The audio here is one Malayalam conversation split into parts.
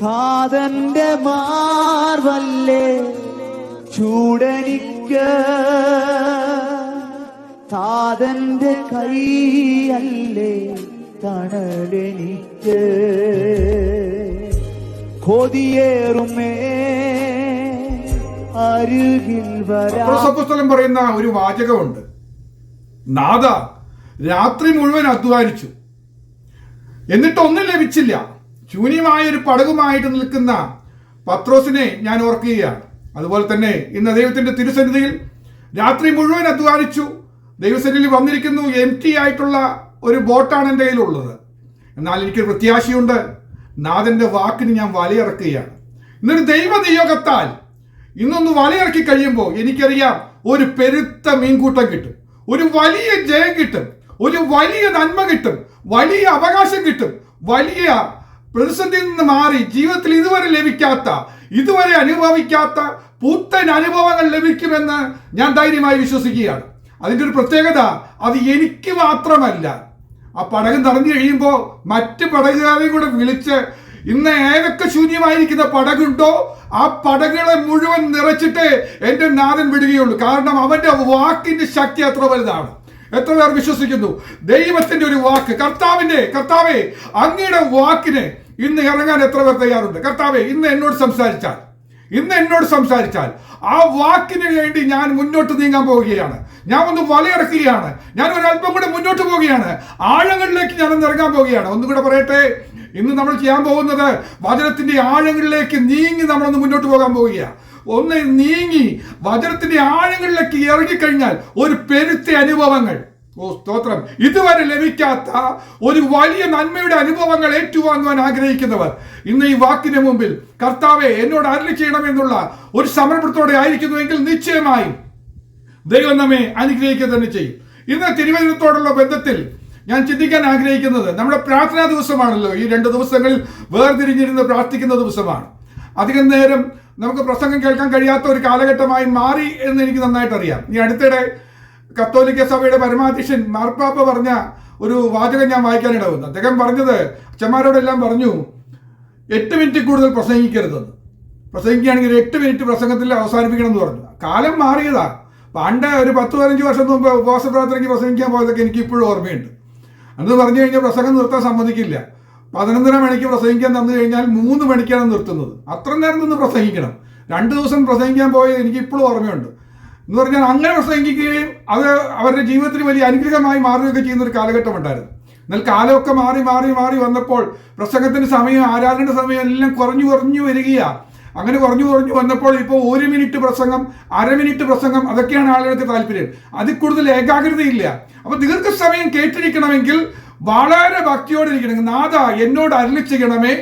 താതന്റെ മാർവല്ലേ ചൂടനിക്ക്, താതന്റെ കൈയല്ലേ തണലെനിക്ക്. കൊതിയേറുമേ അരികിൽ വരാം. പറയുന്ന ഒരു വാചകമുണ്ട്, നാഥ രാത്രി മുഴുവൻ അധ്വാനിച്ചു എന്നിട്ടൊന്നും ലഭിച്ചില്ല. ശൂന്യമായ ഒരു പടകുമായിട്ട് നിൽക്കുന്ന പത്രോസിനെ ഞാൻ ഓർക്കുകയാണ്. അതുപോലെ തന്നെ ഇന്ന് ദൈവത്തിന്റെ തിരുസന്നിധിയിൽ രാത്രി മുഴുവൻ അധ്വാനിച്ചു, ദൈവസന്നിധിയിൽ വന്നിരിക്കുന്നു. എംപ്റ്റി ആയിട്ടുള്ള ഒരു ബോട്ടാണ് എൻ്റെ കയ്യിലുള്ളത്. എന്നാൽ എനിക്കൊരു പ്രത്യാശയുണ്ട്, നാഥന്റെ വാക്കിന് ഞാൻ വലയിറക്കുകയാണ്. ഇന്നൊരു ദൈവ നിയോഗത്താൽ ഇന്നൊന്ന് വലയിറക്കി കഴിയുമ്പോൾ എനിക്കറിയാം ഒരു പെരുത്ത മീൻകൂട്ടം കിട്ടും, ഒരു വലിയ ജയം കിട്ടും, ഒരു വലിയ നന്മ കിട്ടും, വലിയ അവകാശം കിട്ടും. വലിയ പ്രതിസന്ധിയിൽ നിന്ന് മാറി ജീവിതത്തിൽ ഇതുവരെ ലഭിക്കാത്ത, ഇതുവരെ അനുഭവിക്കാത്ത പുത്തൻ അനുഭവങ്ങൾ ലഭിക്കുമെന്ന് ഞാൻ ധൈര്യമായി വിശ്വസിക്കുകയാണ്. അതിൻ്റെ ഒരു പ്രത്യേകത, അത് എനിക്ക് മാത്രമല്ല. ആ പടക് നിറഞ്ഞു കഴിയുമ്പോൾ മറ്റ് പടകുകാരെയും കൂടെ വിളിച്ച് ഇന്ന് ഏതൊക്കെ ശൂന്യമായിരിക്കുന്ന പടകുണ്ടോ ആ പടകുകളെ മുഴുവൻ നിറച്ചിട്ട് എൻ്റെ നാഥൻ വിടുകയുള്ളൂ. കാരണം അവന്റെ വാക്കിന്റെ ശക്തി എത്ര വലുതാണ്. എത്ര പേർ വിശ്വസിക്കുന്നു ദൈവത്തിന്റെ ഒരു വാക്ക്? കർത്താവേ അങ്ങയുടെ വാക്കിന് ഇന്ന് ഇറങ്ങാൻ എത്ര പേർ തയ്യാറുണ്ട്? കർത്താവേ ഇന്ന് എന്നോട് സംസാരിച്ചാൽ ആ വാക്കിന് വേണ്ടി ഞാൻ മുന്നോട്ട് നീങ്ങാൻ പോവുകയാണ്. ഞാൻ ഒന്ന് വലയിറക്കുകയാണ്. ഞാൻ ഒരല്പം കൂടെ മുന്നോട്ട് പോവുകയാണ്. ആഴങ്ങളിലേക്ക് ഞാൻ ഒന്ന് ഇറങ്ങാൻ പോവുകയാണ്. ഒന്നും കൂടെ പറയട്ടെ, ഇന്ന് നമ്മൾ ചെയ്യാൻ പോകുന്നത് വചനത്തിന്റെ ആഴങ്ങളിലേക്ക് നീങ്ങി നമ്മളൊന്ന് മുന്നോട്ട് പോകാൻ പോവുകയാണ്. ഒന്ന് നീങ്ങി വചനത്തിന്റെ ആഴങ്ങളിലേക്ക് ഇറങ്ങിക്കഴിഞ്ഞാൽ ഒരു പെരുത്ത അനുഭവങ്ങൾ, സ്തോത്രം, ഇതുവരെ ലഭിക്കാത്ത ഒരു വലിയ നന്മയുടെ അനുഭവങ്ങൾ ഏറ്റുവാങ്ങുവാൻ ആഗ്രഹിക്കുന്നവർ ഇന്ന് ഈ വാക്കിന് മുമ്പിൽ കർത്താവെ എന്നോട് അരുളി ചെയ്യണമെന്നുള്ള ഒരു സമർപ്പണത്തോടെ ആയിരിക്കുന്നുവെങ്കിൽ നിശ്ചയമായും ദൈവം നമ്മെ അനുഗ്രഹിക്കുക തന്നെ ചെയ്യും. ഇന്ന് തിരുവചനത്തോടുള്ള ബന്ധത്തിൽ ഞാൻ ചിന്തിക്കാൻ ആഗ്രഹിക്കുന്നത്, നമ്മുടെ പ്രാർത്ഥനാ ദിവസമാണല്ലോ. ഈ 2 ദിവസങ്ങളിൽ വേർതിരിഞ്ഞിരുന്ന് പ്രാർത്ഥിക്കുന്ന ദിവസമാണ്. അധികം നേരം നമുക്ക് പ്രസംഗം കേൾക്കാൻ കഴിയാത്ത ഒരു കാലഘട്ടമായി മാറി എന്ന് എനിക്ക് നന്നായിട്ട് അറിയാം. ഈ അടുത്തിടെ കത്തോലിക്ക സഭയുടെ പരമാധ്യക്ഷൻ മാർപ്പാപ്പ പറഞ്ഞ ഒരു വാചകം ഞാൻ വായിക്കാനിടവന്നു. അദ്ദേഹം പറഞ്ഞത്, അച്ഛന്മാരോടെല്ലാം പറഞ്ഞു 8 മിനിറ്റ് കൂടുതൽ പ്രസംഗിക്കരുതെന്ന്. പ്രസംഗിക്കുകയാണെങ്കിൽ 8 മിനിറ്റ് പ്രസംഗത്തിൽ അവസാനിപ്പിക്കണം എന്ന് പറഞ്ഞു. കാലം മാറിയതാ. പണ്ട് ഒരു 10-15 വർഷം മുമ്പ് ഉപവാസ പ്രാർത്ഥനയ്ക്ക് പ്രസംഗിക്കാൻ പോയതൊക്കെ എനിക്ക് ഇപ്പോഴും ഓർമ്മയുണ്ട്. അന്ന് പറഞ്ഞു കഴിഞ്ഞാൽ പ്രസംഗം നിർത്താൻ സമ്മതിക്കില്ല. 11:30 മണിക്ക് പ്രസംഗിക്കാൻ തന്നു കഴിഞ്ഞാൽ 3 മണിക്കാണ് നിർത്തുന്നത്. അത്ര നേരം നിന്ന് പ്രസംഗിക്കണം. 2 ദിവസം പ്രസംഗിക്കാൻ പോയത് എനിക്ക് ഇപ്പോഴും ഓർമ്മയുണ്ട്. എന്ന് പറഞ്ഞാൽ അങ്ങനെ പ്രസംഗിക്കുകയും അത് അവരുടെ ജീവിതത്തിൽ വലിയ അനുഗ്രഹമായി മാറുകയൊക്കെ ചെയ്യുന്ന ഒരു കാലഘട്ടം ഉണ്ടായിരുന്നു. എന്നാൽ കാലമൊക്കെ മാറി വന്നപ്പോൾ പ്രസംഗത്തിന്റെ സമയം, ആരാധനയുടെ സമയം എല്ലാം കുറഞ്ഞു വരികയാണ്. അങ്ങനെ കുറഞ്ഞു വന്നപ്പോൾ ഇപ്പോൾ 1 മിനിറ്റ് പ്രസംഗം, അര മിനിറ്റ് പ്രസംഗം, അതൊക്കെയാണ് ആളുകൾക്ക് താല്പര്യം. അതിൽ കൂടുതൽ ഏകാഗ്രതയില്ല. അപ്പൊ ദീർഘസമയം കേട്ടിരിക്കണമെങ്കിൽ വളരെ ഭക്തിയോടെ ഇരിക്കണം. നാഥ എന്നോട് അരുളി ചെയ്യണമേ,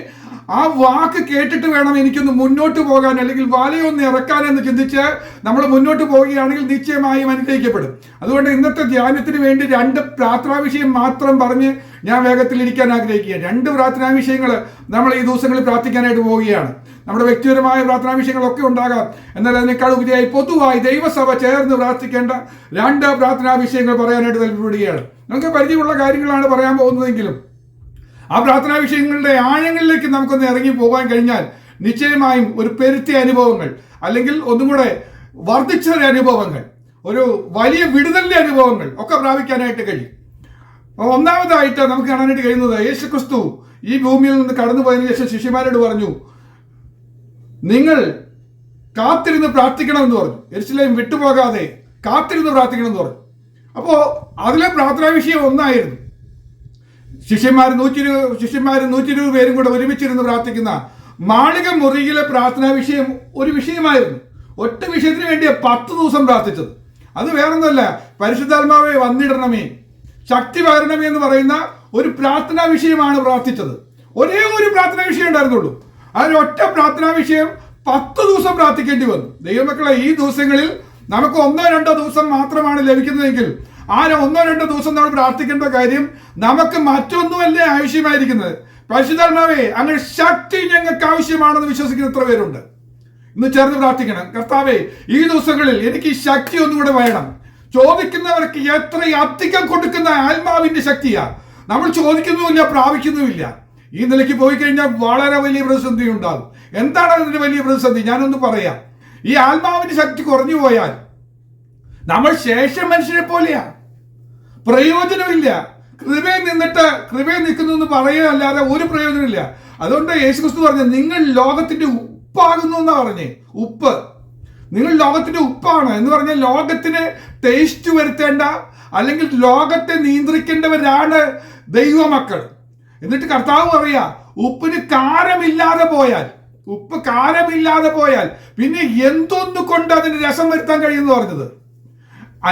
ആ വാക്ക് കേട്ടിട്ട് വേണം എനിക്കൊന്ന് മുന്നോട്ട് പോകാൻ, അല്ലെങ്കിൽ വലയൊന്ന് ഇറക്കാൻ എന്ന് ചിന്തിച്ച് നമ്മൾ മുന്നോട്ട് പോവുകയാണെങ്കിൽ നിശ്ചയമായും അനുഗ്രഹിക്കപ്പെടും. അതുകൊണ്ട് ഇന്നത്തെ ധ്യാനത്തിന് വേണ്ടി 2 പ്രാർത്ഥനാ വിഷയം മാത്രം പറഞ്ഞ് ഞാൻ വേഗത്തിൽ ഇരിക്കാൻ ആഗ്രഹിക്കുകയാണ്. 2 പ്രാർത്ഥനാ വിഷയങ്ങൾ നമ്മൾ ഈ ദിവസങ്ങളിൽ പ്രാർത്ഥിക്കാനായിട്ട് പോവുകയാണ്. നമ്മുടെ വ്യക്തിപരമായ പ്രാർത്ഥനാ വിഷയങ്ങളൊക്കെ ഉണ്ടാകാം. എന്നാൽ അതിനേക്കാൾ ഉപരിയായി പൊതുവായി ദൈവസഭ ചേർന്ന് പ്രാർത്ഥിക്കേണ്ട 2 പ്രാർത്ഥനാ വിഷയങ്ങൾ പറയാനായിട്ട് താല്പര്യപ്പെടുകയാണ്. നമുക്ക് പരിചയമുള്ള കാര്യങ്ങളാണ് പറയാൻ പോകുന്നതെങ്കിലും ആ പ്രാർത്ഥനാ വിഷയങ്ങളുടെ ആഴങ്ങളിലേക്ക് നമുക്കൊന്ന് ഇറങ്ങി പോകാൻ കഴിഞ്ഞാൽ നിശ്ചയമായും ഒരു പെരുത്തിയ അനുഭവങ്ങൾ, അല്ലെങ്കിൽ ഒന്നും കൂടെ വർദ്ധിച്ച അനുഭവങ്ങൾ, ഒരു വലിയ വിടുതലിന്റെ അനുഭവങ്ങൾ ഒക്കെ പ്രാപിക്കാനായിട്ട് കഴിയും. ഒന്നാമതായിട്ട് നമുക്ക് കാണാനായിട്ട് കഴിയുന്നത്, യേശുക്രിസ്തു ഈ ഭൂമിയിൽ നിന്ന് കടന്നു പോയതിനു ശേഷം ശിഷ്യന്മാരോട് പറഞ്ഞു, നിങ്ങൾ കാത്തിരുന്ന് പ്രാർത്ഥിക്കണമെന്ന് പറഞ്ഞു. യെരുശലേം വിട്ടുപോകാതെ കാത്തിരുന്ന് പ്രാർത്ഥിക്കണമെന്ന് പറഞ്ഞു. അപ്പോൾ അതിലെ പ്രാർത്ഥനാ വിഷയം ഒന്നായിരുന്നു. ശിഷ്യന്മാർ 120 പേരും കൂടെ ഒരുമിച്ചിരുന്ന് പ്രാർത്ഥിക്കുന്ന മാളിക മുറിയിലെ പ്രാർത്ഥനാ വിഷയം ഒരു വിഷയമായിരുന്നു. ഒറ്റ വിഷയത്തിന് വേണ്ടിയാണ് 10 ദിവസം പ്രാർത്ഥിച്ചത്. അത് വേറൊന്നുമല്ല, പരിശുദ്ധാത്മാവെ വന്നിടണമേ, ശക്തി പകരണമേ എന്ന് പറയുന്ന ഒരു പ്രാർത്ഥനാ വിഷയമാണ് പ്രാർത്ഥിച്ചത്. ഒരേ ഒരു പ്രാർത്ഥനാ വിഷയം ഉണ്ടായിരുന്നുള്ളൂ. അതിനൊറ്റ പ്രാർത്ഥനാ വിഷയം 10 ദിവസം പ്രാർത്ഥിക്കേണ്ടി വന്നു. ദൈവമക്കളെ, ഈ ദിവസങ്ങളിൽ നമുക്ക് 1-2 ദിവസം മാത്രമാണ് ലഭിക്കുന്നതെങ്കിൽ ആ 1-2 ദിവസം നമ്മൾ പ്രാർത്ഥിക്കേണ്ട കാര്യം നമുക്ക് മറ്റൊന്നുമല്ലേ ആവശ്യമായിരിക്കുന്നത്. പരിശുദ്ധാത്മാവേ അങ്ങനെ ശക്തി ഞങ്ങൾക്ക് ആവശ്യമാണെന്ന് വിശ്വസിക്കുന്ന എത്ര പേരുണ്ട്? ഇന്ന് ചേർന്ന് പ്രാർത്ഥിക്കണം. കർത്താവേ, ഈ ദിവസങ്ങളിൽ എനിക്ക് ഈ ശക്തി ഒന്നുകൂടെ വേണം. ചോദിക്കുന്നവർക്ക് എത്ര അധികം കൊടുക്കുന്ന ആത്മാവിന്റെ ശക്തിയാ. നമ്മൾ ചോദിക്കുന്നുമില്ല, പ്രാപിക്കുന്നുമില്ല. ഈ നിലയ്ക്ക് പോയി കഴിഞ്ഞാൽ വളരെ വലിയ പ്രതിസന്ധി ഉണ്ടാകും. എന്താണ് അതിന്റെ വലിയ പ്രതിസന്ധി? ഞാനൊന്ന് പറയാം. ഈ ആത്മാവിന്റെ ശക്തി കുറഞ്ഞു പോയാൽ നമ്മൾ ശേഷം മനുഷ്യരെ പോലെയാ, പ്രയോജനമില്ല. കൃപയിൽ നിൽക്കുന്നു എന്ന് പറയുകയല്ലാതെ ഒരു പ്രയോജനമില്ല. അതുകൊണ്ട് യേശുക്രിസ്തു പറഞ്ഞു, നിങ്ങൾ ലോകത്തിന്റെ ഉപ്പാകുന്നു എന്നാ പറഞ്ഞേ. ഉപ്പ്, നിങ്ങൾ ലോകത്തിന്റെ ഉപ്പാണ് എന്ന് പറഞ്ഞാൽ ലോകത്തിന് ടേസ്റ്റ് വരുത്തേണ്ട അല്ലെങ്കിൽ ലോകത്തെ നിയന്ത്രിക്കേണ്ടവരാണ് ദൈവമക്കൾ. എന്നിട്ട് കർത്താവ് പറയാ, ഉപ്പിന് കാരമില്ലാതെ പോയാൽ പിന്നെ എന്തൊന്നു കൊണ്ട് അതിന് രസം വരുത്താൻ കഴിയുമെന്ന് പറഞ്ഞത്.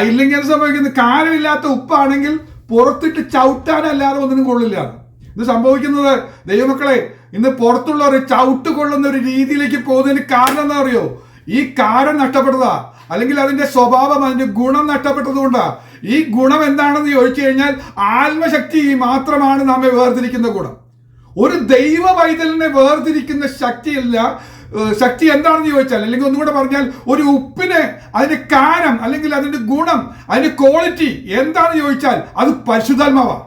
ഇല്ലെങ്കിൽ അത് സംഭവിക്കുന്നത്, കാരമില്ലാത്ത ഉപ്പാണെങ്കിൽ പുറത്തിട്ട് ചവിട്ടാനല്ലാതെ ഒന്നിനും കൊള്ളില്ല. ഇത് സംഭവിക്കുന്നത് ദൈവമക്കളെ, ഇന്ന് പുറത്തുള്ളവരെ ചവിട്ട് കൊള്ളുന്ന ഒരു രീതിയിലേക്ക് പോകുന്നതിന് കാരണം എന്താ അറിയോ? ഈ കാരം നഷ്ടപ്പെട്ടതാ, അല്ലെങ്കിൽ അതിന്റെ സ്വഭാവം, അതിന്റെ ഗുണം നഷ്ടപ്പെട്ടത് കൊണ്ടാ. ഈ ഗുണം എന്താണെന്ന് ചോദിച്ചു കഴിഞ്ഞാൽ ആത്മശക്തി മാത്രമാണ് നമ്മെ വേർതിരിക്കുന്ന ഗുണം. ഒരു ദൈവ പൈതലിനെ വേർതിരിക്കുന്ന ശക്തി എന്താണെന്ന് ചോദിച്ചാൽ, അല്ലെങ്കിൽ ഒന്നുകൂടെ പറഞ്ഞാൽ, ഒരു ഉപ്പിന് അതിന്റെ കാരം അല്ലെങ്കിൽ അതിന്റെ ഗുണം, അതിന്റെ ക്വാളിറ്റി എന്താണെന്ന് ചോദിച്ചാൽ അത് പരിശുദ്ധാത്മാവാ.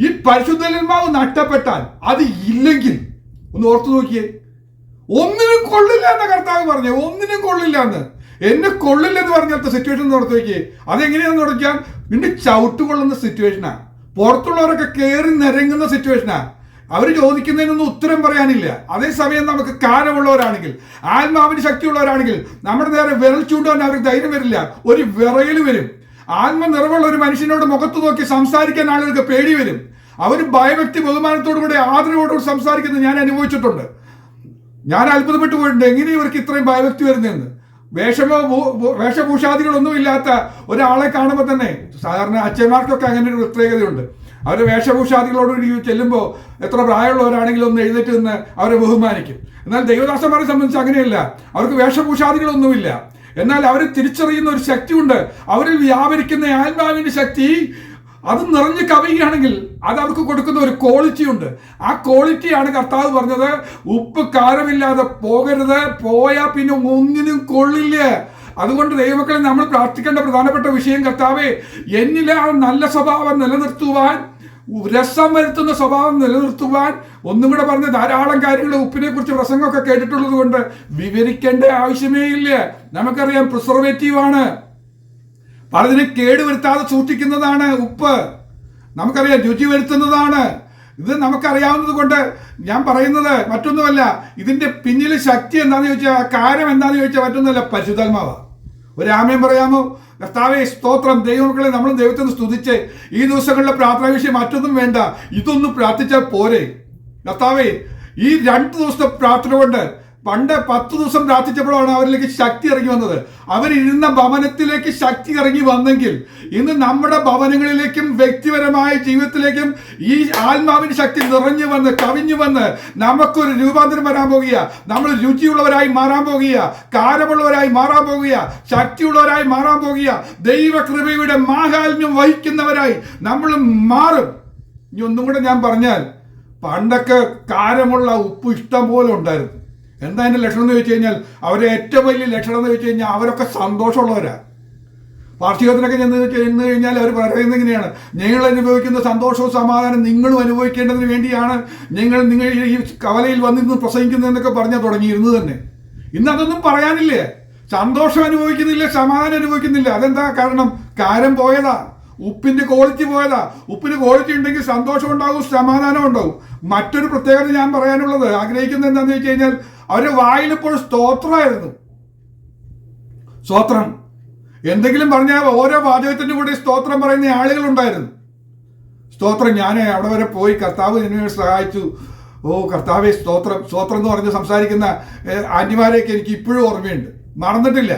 ഈ പരിശുദ്ധാത്മാവ് നഷ്ടപ്പെട്ടാൽ, അത് ഇല്ലെങ്കിൽ ഒന്ന് ഓർത്തു നോക്കിയേ, ഒന്നിനും കൊള്ളില്ല എന്ന കർത്താവ് പറഞ്ഞു. ഒന്നിനും കൊള്ളില്ല എന്ന്, എന്നെ കൊള്ളില്ലെന്ന് പറഞ്ഞാൽ സിറ്റുവേഷൻ ഓർത്ത് നോക്കിയേ. അതെങ്ങനെയാണെന്ന് പറഞ്ഞാൽ പിന്നെ ചവിട്ടുകൊള്ളുന്ന സിറ്റുവേഷനാ, പുറത്തുള്ളവരൊക്കെ കയറി നിരങ്ങുന്ന സിറ്റുവേഷനാ. അവർ ചോദിക്കുന്നതിനൊന്നും ഉത്തരം പറയാനില്ല. അതേസമയം നമുക്ക് കാരമുള്ളവരാണെങ്കിൽ, ആത്മാവിന് ശക്തിയുള്ളവരാണെങ്കിൽ നമ്മുടെ നേരെ വിരൽ ചൂണ്ടാൻ അവർക്ക് ധൈര്യം വരില്ല, ഒരു വിറയൽ വരും. ആത്മ നിറവുള്ള ഒരു മനുഷ്യനോട് മുഖത്ത് നോക്കി സംസാരിക്കാൻ ആളുകൾക്ക് പേടി വരും. അവർ ഭയഭക്തി ബഹുമാനത്തോടുകൂടി ആദരവോടുകൂടി സംസാരിക്കുന്നത് ഞാൻ അനുഭവിച്ചിട്ടുണ്ട്. ഞാൻ അത്ഭുതപ്പെട്ടു പോയിട്ടുണ്ട്, എങ്ങനെ ഇവർക്ക് ഇത്രയും ഭയഭക്തി വരുന്നതെന്ന്. വേഷഭൂഷാദികളൊന്നും ഇല്ലാത്ത ഒരാളെ കാണുമ്പോൾ തന്നെ, സാധാരണ അച്ഛന്മാർക്കൊക്കെ അങ്ങനെ ഒരു പ്രത്യേകതയുണ്ട്. അവർ വേഷഭൂഷാദികളോടുകൂടി ചെല്ലുമ്പോൾ എത്ര പ്രായമുള്ളവരാണെങ്കിലും ഒന്ന് എഴുന്നേറ്റ് നിന്ന് അവരെ ബഹുമാനിക്കും. എന്നാൽ ദൈവദാസന്മാരെ സംബന്ധിച്ച് അങ്ങനെയല്ല, അവർക്ക് വേഷഭൂഷാദികളൊന്നുമില്ല. എന്നാൽ അവർ തിരിച്ചറിയുന്ന ഒരു ശക്തിയുണ്ട്, അവരിൽ വ്യാപരിക്കുന്ന ആത്മാവിന്റെ ശക്തി. അത് നിറഞ്ഞു കവിയുകയാണെങ്കിൽ അത് അവർക്ക് കൊടുക്കുന്ന ഒരു ക്വാളിറ്റി ഉണ്ട്. ആ ക്വാളിറ്റിയാണ് കർത്താവ് പറഞ്ഞത്, ഉപ്പ് കാരമില്ലാതെ പോകരുത്, പോയാൽ പിന്നെ ഒന്നിനും കൊള്ളില്ല. അതുകൊണ്ട് ദൈവമക്കളെ നമ്മൾ പ്രാർത്ഥിക്കേണ്ട പ്രധാനപ്പെട്ട വിഷയം, കർത്താവേ എന്നിലെ ആ നല്ല സ്വഭാവം നിലനിർത്തുവാൻ, രസം വരുത്തുന്ന സ്വഭാവം നിലനിർത്തുവാൻ. ഒന്നും കൂടെ പറഞ്ഞ ധാരാളം കാര്യങ്ങൾ ഉപ്പിനെ കുറിച്ച് പ്രസംഗമൊക്കെ കേട്ടിട്ടുള്ളത് കൊണ്ട് വിവരിക്കേണ്ട ആവശ്യമേ ഇല്ല. നമുക്കറിയാം, പ്രിസർവേറ്റീവാണ്, പലതിനെ കേടുവരുത്താതെ സൂക്ഷിക്കുന്നതാണ് ഉപ്പ്. നമുക്കറിയാം, രുചി വരുത്തുന്നതാണ്. ഇത് നമുക്കറിയാവുന്നത് കൊണ്ട് ഞാൻ പറയുന്നത് മറ്റൊന്നുമല്ല. ഇതിന്റെ പിന്നിൽ ശക്തി എന്താണെന്ന് ചോദിച്ചാൽ, കാര്യം എന്താണെന്ന് ചോദിച്ചാൽ മറ്റൊന്നുമല്ല, പരിശുദ്ധാത്മാവാ. ഒരു ആമേൻ പറയാമോ? കർത്താവേ സ്തോത്രം. ദൈവമക്കളെ, നമ്മൾ ദൈവത്തിന് സ്തുതിച്ച് ഈ ദിവസങ്ങളിലെ പ്രാർത്ഥനാ വിഷയം മറ്റൊന്നും വേണ്ട, ഇതൊന്നും പ്രാർത്ഥിച്ചാൽ പോരെ. കർത്താവേ, ഈ 2 ദിവസത്തെ പ്രാർത്ഥന കൊണ്ട്, പണ്ട് 10 ദിവസം പ്രാർത്ഥിച്ചപ്പോഴാണ് അവരിലേക്ക് ശക്തി ഇറങ്ങി വന്നത്. അവരിരുന്ന ഭവനത്തിലേക്ക് ശക്തി ഇറങ്ങി വന്നെങ്കിൽ ഇന്ന് നമ്മുടെ ഭവനങ്ങളിലേക്കും വ്യക്തിപരമായ ജീവിതത്തിലേക്കും ഈ ആത്മാവിന്റെ ശക്തി നിറഞ്ഞു വന്ന് കവിഞ്ഞു വന്ന് നമുക്കൊരു രൂപാന്തരം വരാൻ പോകുക. നമ്മൾ രുചിയുള്ളവരായി മാറാൻ പോകുക, കാരമുള്ളവരായി മാറാൻ പോകുക, ശക്തിയുള്ളവരായി മാറാൻ പോകുക. ദൈവകൃപയുടെ മാഹാത്മ്യം വഹിക്കുന്നവരായി നമ്മൾ മാറും. ഇനി ഒന്നും കൂടെ ഞാൻ പറഞ്ഞാൽ, പണ്ടൊക്കെ കാരമുള്ള ഉപ്പ് ഇഷ്ടം പോലെ ഉണ്ടായിരുന്നു. എന്താ അതിൻ്റെ ലക്ഷണം എന്ന് ചോദിച്ചു കഴിഞ്ഞാൽ, അവരുടെ ഏറ്റവും വലിയ ലക്ഷണം എന്ന് വെച്ച് കഴിഞ്ഞാൽ അവരൊക്കെ സന്തോഷമുള്ളവരാണ്. പാർശ്വത്തിനൊക്കെ ചെന്ന് കഴിഞ്ഞാൽ അവർ പറയുന്നത് ഇങ്ങനെയാണ്, ഞങ്ങൾ അനുഭവിക്കുന്ന സന്തോഷവും സമാധാനം നിങ്ങളും അനുഭവിക്കേണ്ടതിന് വേണ്ടിയാണ് നിങ്ങൾ ഈ കവലയിൽ വന്നിരുന്ന് പ്രസംഗിക്കുന്നതെന്നൊക്കെ പറഞ്ഞാൽ തുടങ്ങിയിരുന്നു തന്നെ. ഇന്ന് അതൊന്നും പറയാനില്ലേ. സന്തോഷം അനുഭവിക്കുന്നില്ല, സമാധാനം അനുഭവിക്കുന്നില്ല. അതെന്താ കാരണം? കാരം പോയതാ, ഉപ്പിന്റെ ക്വാളിറ്റി പോയതാ. ഉപ്പിന് ക്വാളിറ്റി ഉണ്ടെങ്കിൽ സന്തോഷം ഉണ്ടാവും, സമാധാനം ഉണ്ടാവും. മറ്റൊരു പ്രത്യേകത ഞാൻ പറയാനുള്ളത്, ആഗ്രഹിക്കുന്നത് എന്താണെന്ന് വെച്ച് കഴിഞ്ഞാൽ, അവരുടെ വായിലിപ്പോൾ സ്തോത്രമായിരുന്നു. സ്തോത്രം എന്തെങ്കിലും പറഞ്ഞാൽ ഓരോ വാചകത്തിന്റെ കൂടെ സ്തോത്രം പറയുന്ന ആളുകളുണ്ടായിരുന്നു. സ്തോത്രം, ഞാൻ അവിടെ വരെ പോയി, കർത്താവ് എന്നെ സഹായിച്ചു, ഓ കർത്താവെ സ്തോത്രം, സ്തോത്രം എന്ന് പറഞ്ഞ് സംസാരിക്കുന്ന ആന്റിമാരെയൊക്കെ എനിക്ക് ഇപ്പോഴും ഓർമ്മയുണ്ട്, മറന്നിട്ടില്ല.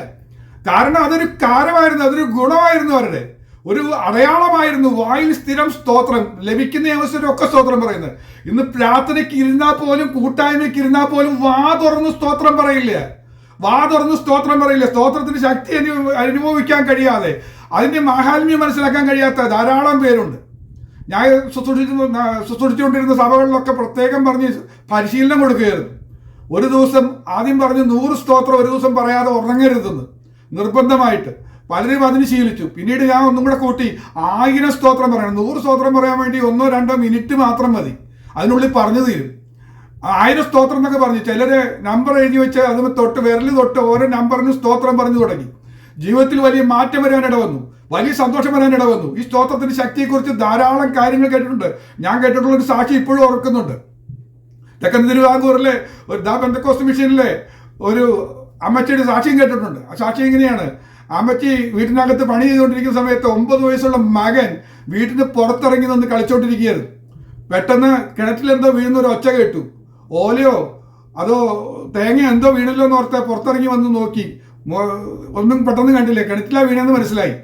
കാരണം അതൊരു കാരമായിരുന്നു, അതൊരു ഗുണമായിരുന്നു, അവരുടെ ഒരു അടയാളമായിരുന്നു. വായിൽ സ്ഥിരം സ്തോത്രം, ലഭിക്കുന്ന അവസരമൊക്കെ സ്തോത്രം പറയുന്നത്. ഇന്ന് പ്രാർത്ഥനയ്ക്ക് ഇരുന്നാൽ പോലും, കൂട്ടായ്മയ്ക്ക് ഇരുന്നാൽ പോലും വാ തുറന്ന് സ്തോത്രം പറയില്ല. സ്തോത്രത്തിന്റെ ശക്തി അനുഭവിക്കാൻ കഴിയാതെ, അതിന്റെ മാഹാത്മ്യം മനസ്സിലാക്കാൻ കഴിയാത്ത ധാരാളം പേരുണ്ട്. ഞാൻ ശുശ്രൂഷിച്ചുകൊണ്ടിരുന്ന സഭകളിലൊക്കെ പ്രത്യേകം പറഞ്ഞ് പരിശീലനം കൊടുക്കുകയായിരുന്നു. ഒരു ദിവസം ആദ്യം പറഞ്ഞ് 100 സ്തോത്രം ഒരു ദിവസം പറയാതെ ഉറങ്ങരുതെന്ന് നിർബന്ധമായിട്ട്. പലരും അതിന് ശീലിച്ചു. പിന്നീട് ഞാൻ ഒന്നും കൂടെ കൂട്ടി 1000 സ്തോത്രം പറയണം. 100 സ്തോത്രം പറയാൻ വേണ്ടി 1-2 മിനിറ്റ് മാത്രം മതി. അതിനുള്ളിൽ പറഞ്ഞു തീരും. 1000 സ്തോത്രം എന്നൊക്കെ പറഞ്ഞു. ചിലര് നമ്പർ എഴുതി വെച്ച് അതിന് തൊട്ട് വിരൽ തൊട്ട് ഓരോ നമ്പറിനും സ്തോത്രം പറഞ്ഞു തുടങ്ങി. ജീവിതത്തിൽ വലിയ മാറ്റം വരാനിട വന്നു, വലിയ സന്തോഷം വരാനിട വന്നു. ഈ സ്തോത്രത്തിന്റെ ശക്തിയെക്കുറിച്ച് ധാരാളം കാര്യങ്ങൾ കേട്ടിട്ടുണ്ട്. ഞാൻ കേട്ടിട്ടുള്ളൊരു സാക്ഷി ഇപ്പോഴും ഓർക്കുന്നുണ്ട്. തെക്കൻ തിരുവിതാംകൂറിലെ ഒരു പെന്തക്കോസ്ത് മിഷനിലെ ഒരു അമ്മച്ചിയുടെ സാക്ഷ്യം കേട്ടിട്ടുണ്ട്. ആ സാക്ഷ്യം ഇങ്ങനെയാണ്: അമ്മച്ചി വീട്ടിനകത്ത് പണി ചെയ്തുകൊണ്ടിരിക്കുന്ന സമയത്ത് 9 വയസ്സുള്ള മകൻ വീട്ടിന് പുറത്തിറങ്ങി നിന്ന് കളിച്ചോണ്ടിരിക്കുകയായിരുന്നു. പെട്ടെന്ന് കിണറ്റിലെന്തോ വീഴുന്ന ഒരു ഒച്ച കേട്ടു. ഓലയോ അതോ തേങ്ങ എന്തോ വീണല്ലോ എന്ന് ഓർത്ത് പുറത്തിറങ്ങി വന്ന് നോക്കി. ഒന്നും പെട്ടെന്ന് കണ്ടില്ല, കിണറ്റിലാ വീണെന്ന് മനസ്സിലായി.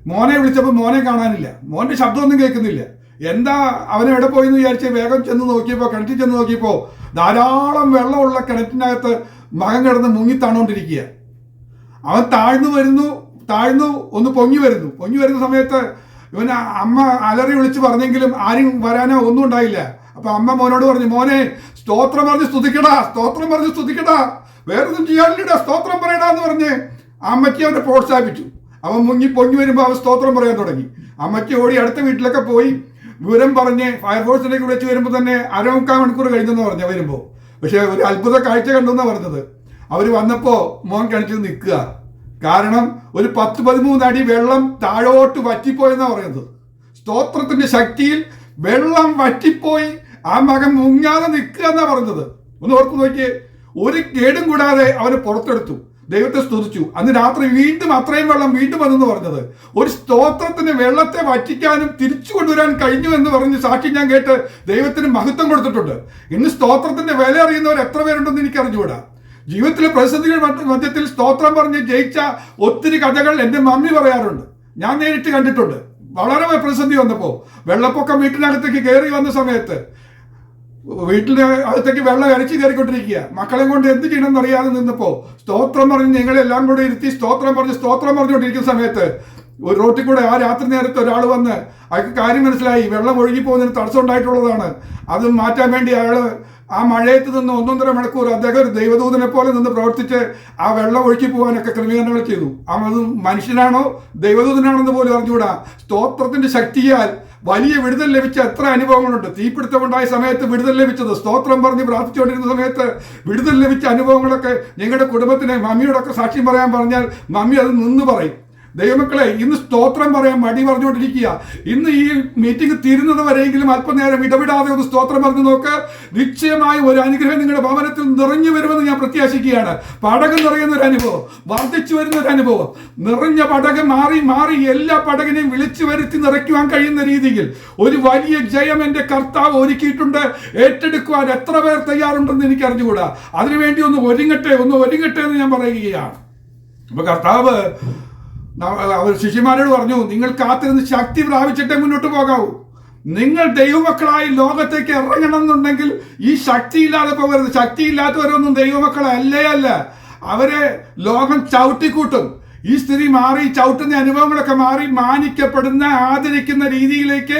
മോനെ വിളിച്ചപ്പോൾ മോനെ കാണാനില്ല, മോന്റെ ശബ്ദമൊന്നും കേൾക്കുന്നില്ല. എന്താ അവൻ എവിടെ പോയി എന്ന് വിചാരിച്ച് വേഗം ചെന്ന് നോക്കിയപ്പോൾ, കിണറ്റിൽ ചെന്ന് നോക്കിയപ്പോൾ ധാരാളം വെള്ളമുള്ള കിണറ്റിനകത്ത് മകൻ കിടന്ന് മുങ്ങി താണുകൊണ്ടിരിക്കുക. അവൻ താഴ്ന്നു ഒന്ന് പൊങ്ങി വരുന്ന സമയത്ത് ഇവൻ അമ്മ അലറി വിളിച്ച് പറഞ്ഞെങ്കിലും ആരും വരാനോ ഒന്നും ഉണ്ടായില്ല. അപ്പൊ അമ്മ മോനോട് പറഞ്ഞു, മോനെ സ്തോത്രം പറഞ്ഞ് സ്തുതിക്കടാ, വേറൊന്നും ചെയ്യാനില്ലടാ, സ്തോത്രം പറയടാ എന്ന് പറഞ്ഞ് അമ്മയ്ക്ക് അവനെ പ്രോത്സാഹിപ്പിച്ചു. അവൻ പൊങ്ങി വരുമ്പോൾ അവൻ സ്തോത്രം പറയാൻ തുടങ്ങി. അമ്മയ്ക്ക് ഓടി അടുത്ത വീട്ടിലൊക്കെ പോയി വിവരം പറഞ്ഞ് ഫയർഫോഴ്സിലേക്ക് വിളിച്ച് വരുമ്പോൾ തന്നെ 1.25 മണിക്കൂർ കഴിഞ്ഞെന്ന് പറഞ്ഞു വരുമ്പോൾ. പക്ഷെ ഒരു അത്ഭുത കാഴ്ച കണ്ടെന്നാണ് പറഞ്ഞത്. അവർ വന്നപ്പോൾ മോൻ കിണറ്റിൽ നിൽക്കുക. കാരണം ഒരു 10-13 അടി വെള്ളം താഴോട്ട് വറ്റിപ്പോയെന്നാണ് പറയുന്നത്. സ്തോത്രത്തിന്റെ ശക്തിയിൽ വെള്ളം വറ്റിപ്പോയി ആ മകൻ മുങ്ങാതെ നിൽക്കുക എന്നാ പറഞ്ഞത്. ഒന്ന് ഓർത്ത് നോക്കിയേ. ഒരു കേടും കൂടാതെ അവനെ പുറത്തെടുത്തു, ദൈവത്തെ സ്തുതിച്ചു. അന്ന് രാത്രി വീണ്ടും അത്രയും വെള്ളം വീണ്ടും വന്നെന്ന് പറഞ്ഞത്. ഒരു സ്തോത്രത്തിന് വെള്ളത്തെ വറ്റിക്കാനും തിരിച്ചു കൊണ്ടുവരാൻ കഴിഞ്ഞു എന്ന് പറഞ്ഞ് സാക്ഷി ഞാൻ കേട്ട് ദൈവത്തിന് മഹത്വം കൊടുത്തിട്ടുണ്ട്. ഇന്ന് സ്തോത്രത്തിന്റെ വില അറിയുന്നവർ എത്ര പേരുണ്ടെന്ന് എനിക്ക് അറിഞ്ഞുകൂടാ. ജീവിതത്തിലെ പ്രതിസന്ധികൾ മധ്യത്തിൽ സ്തോത്രം പറഞ്ഞ് ജയിച്ച ഒത്തിരി കഥകൾ എൻ്റെ മമ്മി പറയാറുണ്ട്, ഞാൻ നേരിട്ട് കണ്ടിട്ടുണ്ട്. വളരെ പ്രതിസന്ധി വന്നപ്പോൾ വെള്ളപ്പൊക്കം വീട്ടിനകത്തേക്ക് കയറി വന്ന സമയത്ത് വീട്ടിന് അകത്തേക്ക് വെള്ളം അരച്ചു കയറിക്കൊണ്ടിരിക്കുക. മക്കളെ കൊണ്ട് എന്ത് ചെയ്യണമെന്ന് അറിയാതെ നിന്നപ്പോൾ സ്തോത്രം പറഞ്ഞ് ഞങ്ങളെല്ലാം കൂടെ ഇരുത്തി സ്തോത്രം പറഞ്ഞുകൊണ്ടിരിക്കുന്ന സമയത്ത് ഒരു റോട്ടിൽ കൂടെ ആ രാത്രി നേരത്തെ ഒരാൾ വന്ന് അയാൾക്ക് കാര്യം മനസ്സിലായി, വെള്ളം ഒഴുകി പോകുന്നതിന് തടസ്സം ഉണ്ടായിട്ടുള്ളതാണ്. അത് മാറ്റാൻ വേണ്ടി അയാൾ ആ മഴയത്ത് നിന്ന് 1.5 മണിക്കൂർ അദ്ദേഹം ഒരു ദൈവദൂതനെ പോലെ നിന്ന് പ്രവർത്തിച്ച് ആ വെള്ളം ഒഴുക്കി പോകാനൊക്കെ ക്രമീകരണങ്ങൾ ചെയ്തു. അത് മനുഷ്യനാണോ ദൈവദൂതനാണെന്ന് പോലും അറിഞ്ഞുകൂടാ. സ്തോത്രത്തിന്റെ ശക്തിയാൽ വലിയ വിടുതൽ ലഭിച്ച എത്ര അനുഭവങ്ങളുണ്ട്. തീപിടുത്തമുണ്ടായ സമയത്ത് വിടുതൽ ലഭിച്ചത്, സ്തോത്രം പറഞ്ഞ് പ്രാർത്ഥിച്ചുകൊണ്ടിരുന്ന സമയത്ത് വിടുതൽ ലഭിച്ച അനുഭവങ്ങളൊക്കെ ഞങ്ങളുടെ കുടുംബത്തിന് മമ്മിയോടൊക്കെ സാക്ഷ്യം പറയാൻ പറഞ്ഞാൽ മമ്മി അത് നിന്ന് പറയും. ദൈവമക്കളെ, ഇന്ന് സ്തോത്രം പറയാൻ മടി പറഞ്ഞുകൊണ്ടിരിക്കുക. ഇന്ന് ഈ മീറ്റിംഗ് തീരുന്നത് വരെയെങ്കിലും അല്പനേരം ഇടപെടാതെ ഒന്ന് സ്തോത്രം പറഞ്ഞു നോക്ക്. നിശ്ചയമായി ഒരു അനുഗ്രഹം നിങ്ങളുടെ ഭവനത്തിൽ നിറഞ്ഞു വരുമെന്ന് ഞാൻ പ്രത്യാശിക്കുകയാണ്. പടകം നിറയുന്ന ഒരു അനുഭവം, വർദ്ധിച്ചു വരുന്ന ഒരു അനുഭവം, നിറഞ്ഞ പടകം മാറി എല്ലാ പടകിനെയും വിളിച്ചു വരുത്തി നിറയ്ക്കുവാൻ കഴിയുന്ന രീതിയിൽ ഒരു വലിയ ജയം എൻ്റെ കർത്താവ് ഒരുക്കിയിട്ടുണ്ട്. ഏറ്റെടുക്കുവാൻ എത്ര പേർ തയ്യാറുണ്ടെന്ന് എനിക്ക് അറിഞ്ഞുകൂടാ. അതിനുവേണ്ടി ഒന്ന് ഒരുങ്ങട്ടെ എന്ന് ഞാൻ പറയുകയാണ്. അപ്പൊ കർത്താവ് അവർ ശിഷ്യന്മാരോട് പറഞ്ഞു, നിങ്ങൾ കാത്തിരുന്ന് ശക്തി പ്രാപിച്ചിട്ടേ മുന്നോട്ട് പോകാവൂ. നിങ്ങൾ ദൈവമക്കളായി ലോകത്തേക്ക് ഇറങ്ങണം എന്നുണ്ടെങ്കിൽ ഈ ശക്തിയില്ലാതെ പോകരുത്. ശക്തിയില്ലാത്തവരൊന്നും ദൈവമക്കളല്ല. അവരെ ലോകം ചവിട്ടിക്കൂട്ടും. ഈ സ്ഥിതി മാറി, ചവിട്ടുന്ന അനുഭവങ്ങളൊക്കെ മാറി മാനിക്കപ്പെടുന്ന, ആദരിക്കുന്ന രീതിയിലേക്ക്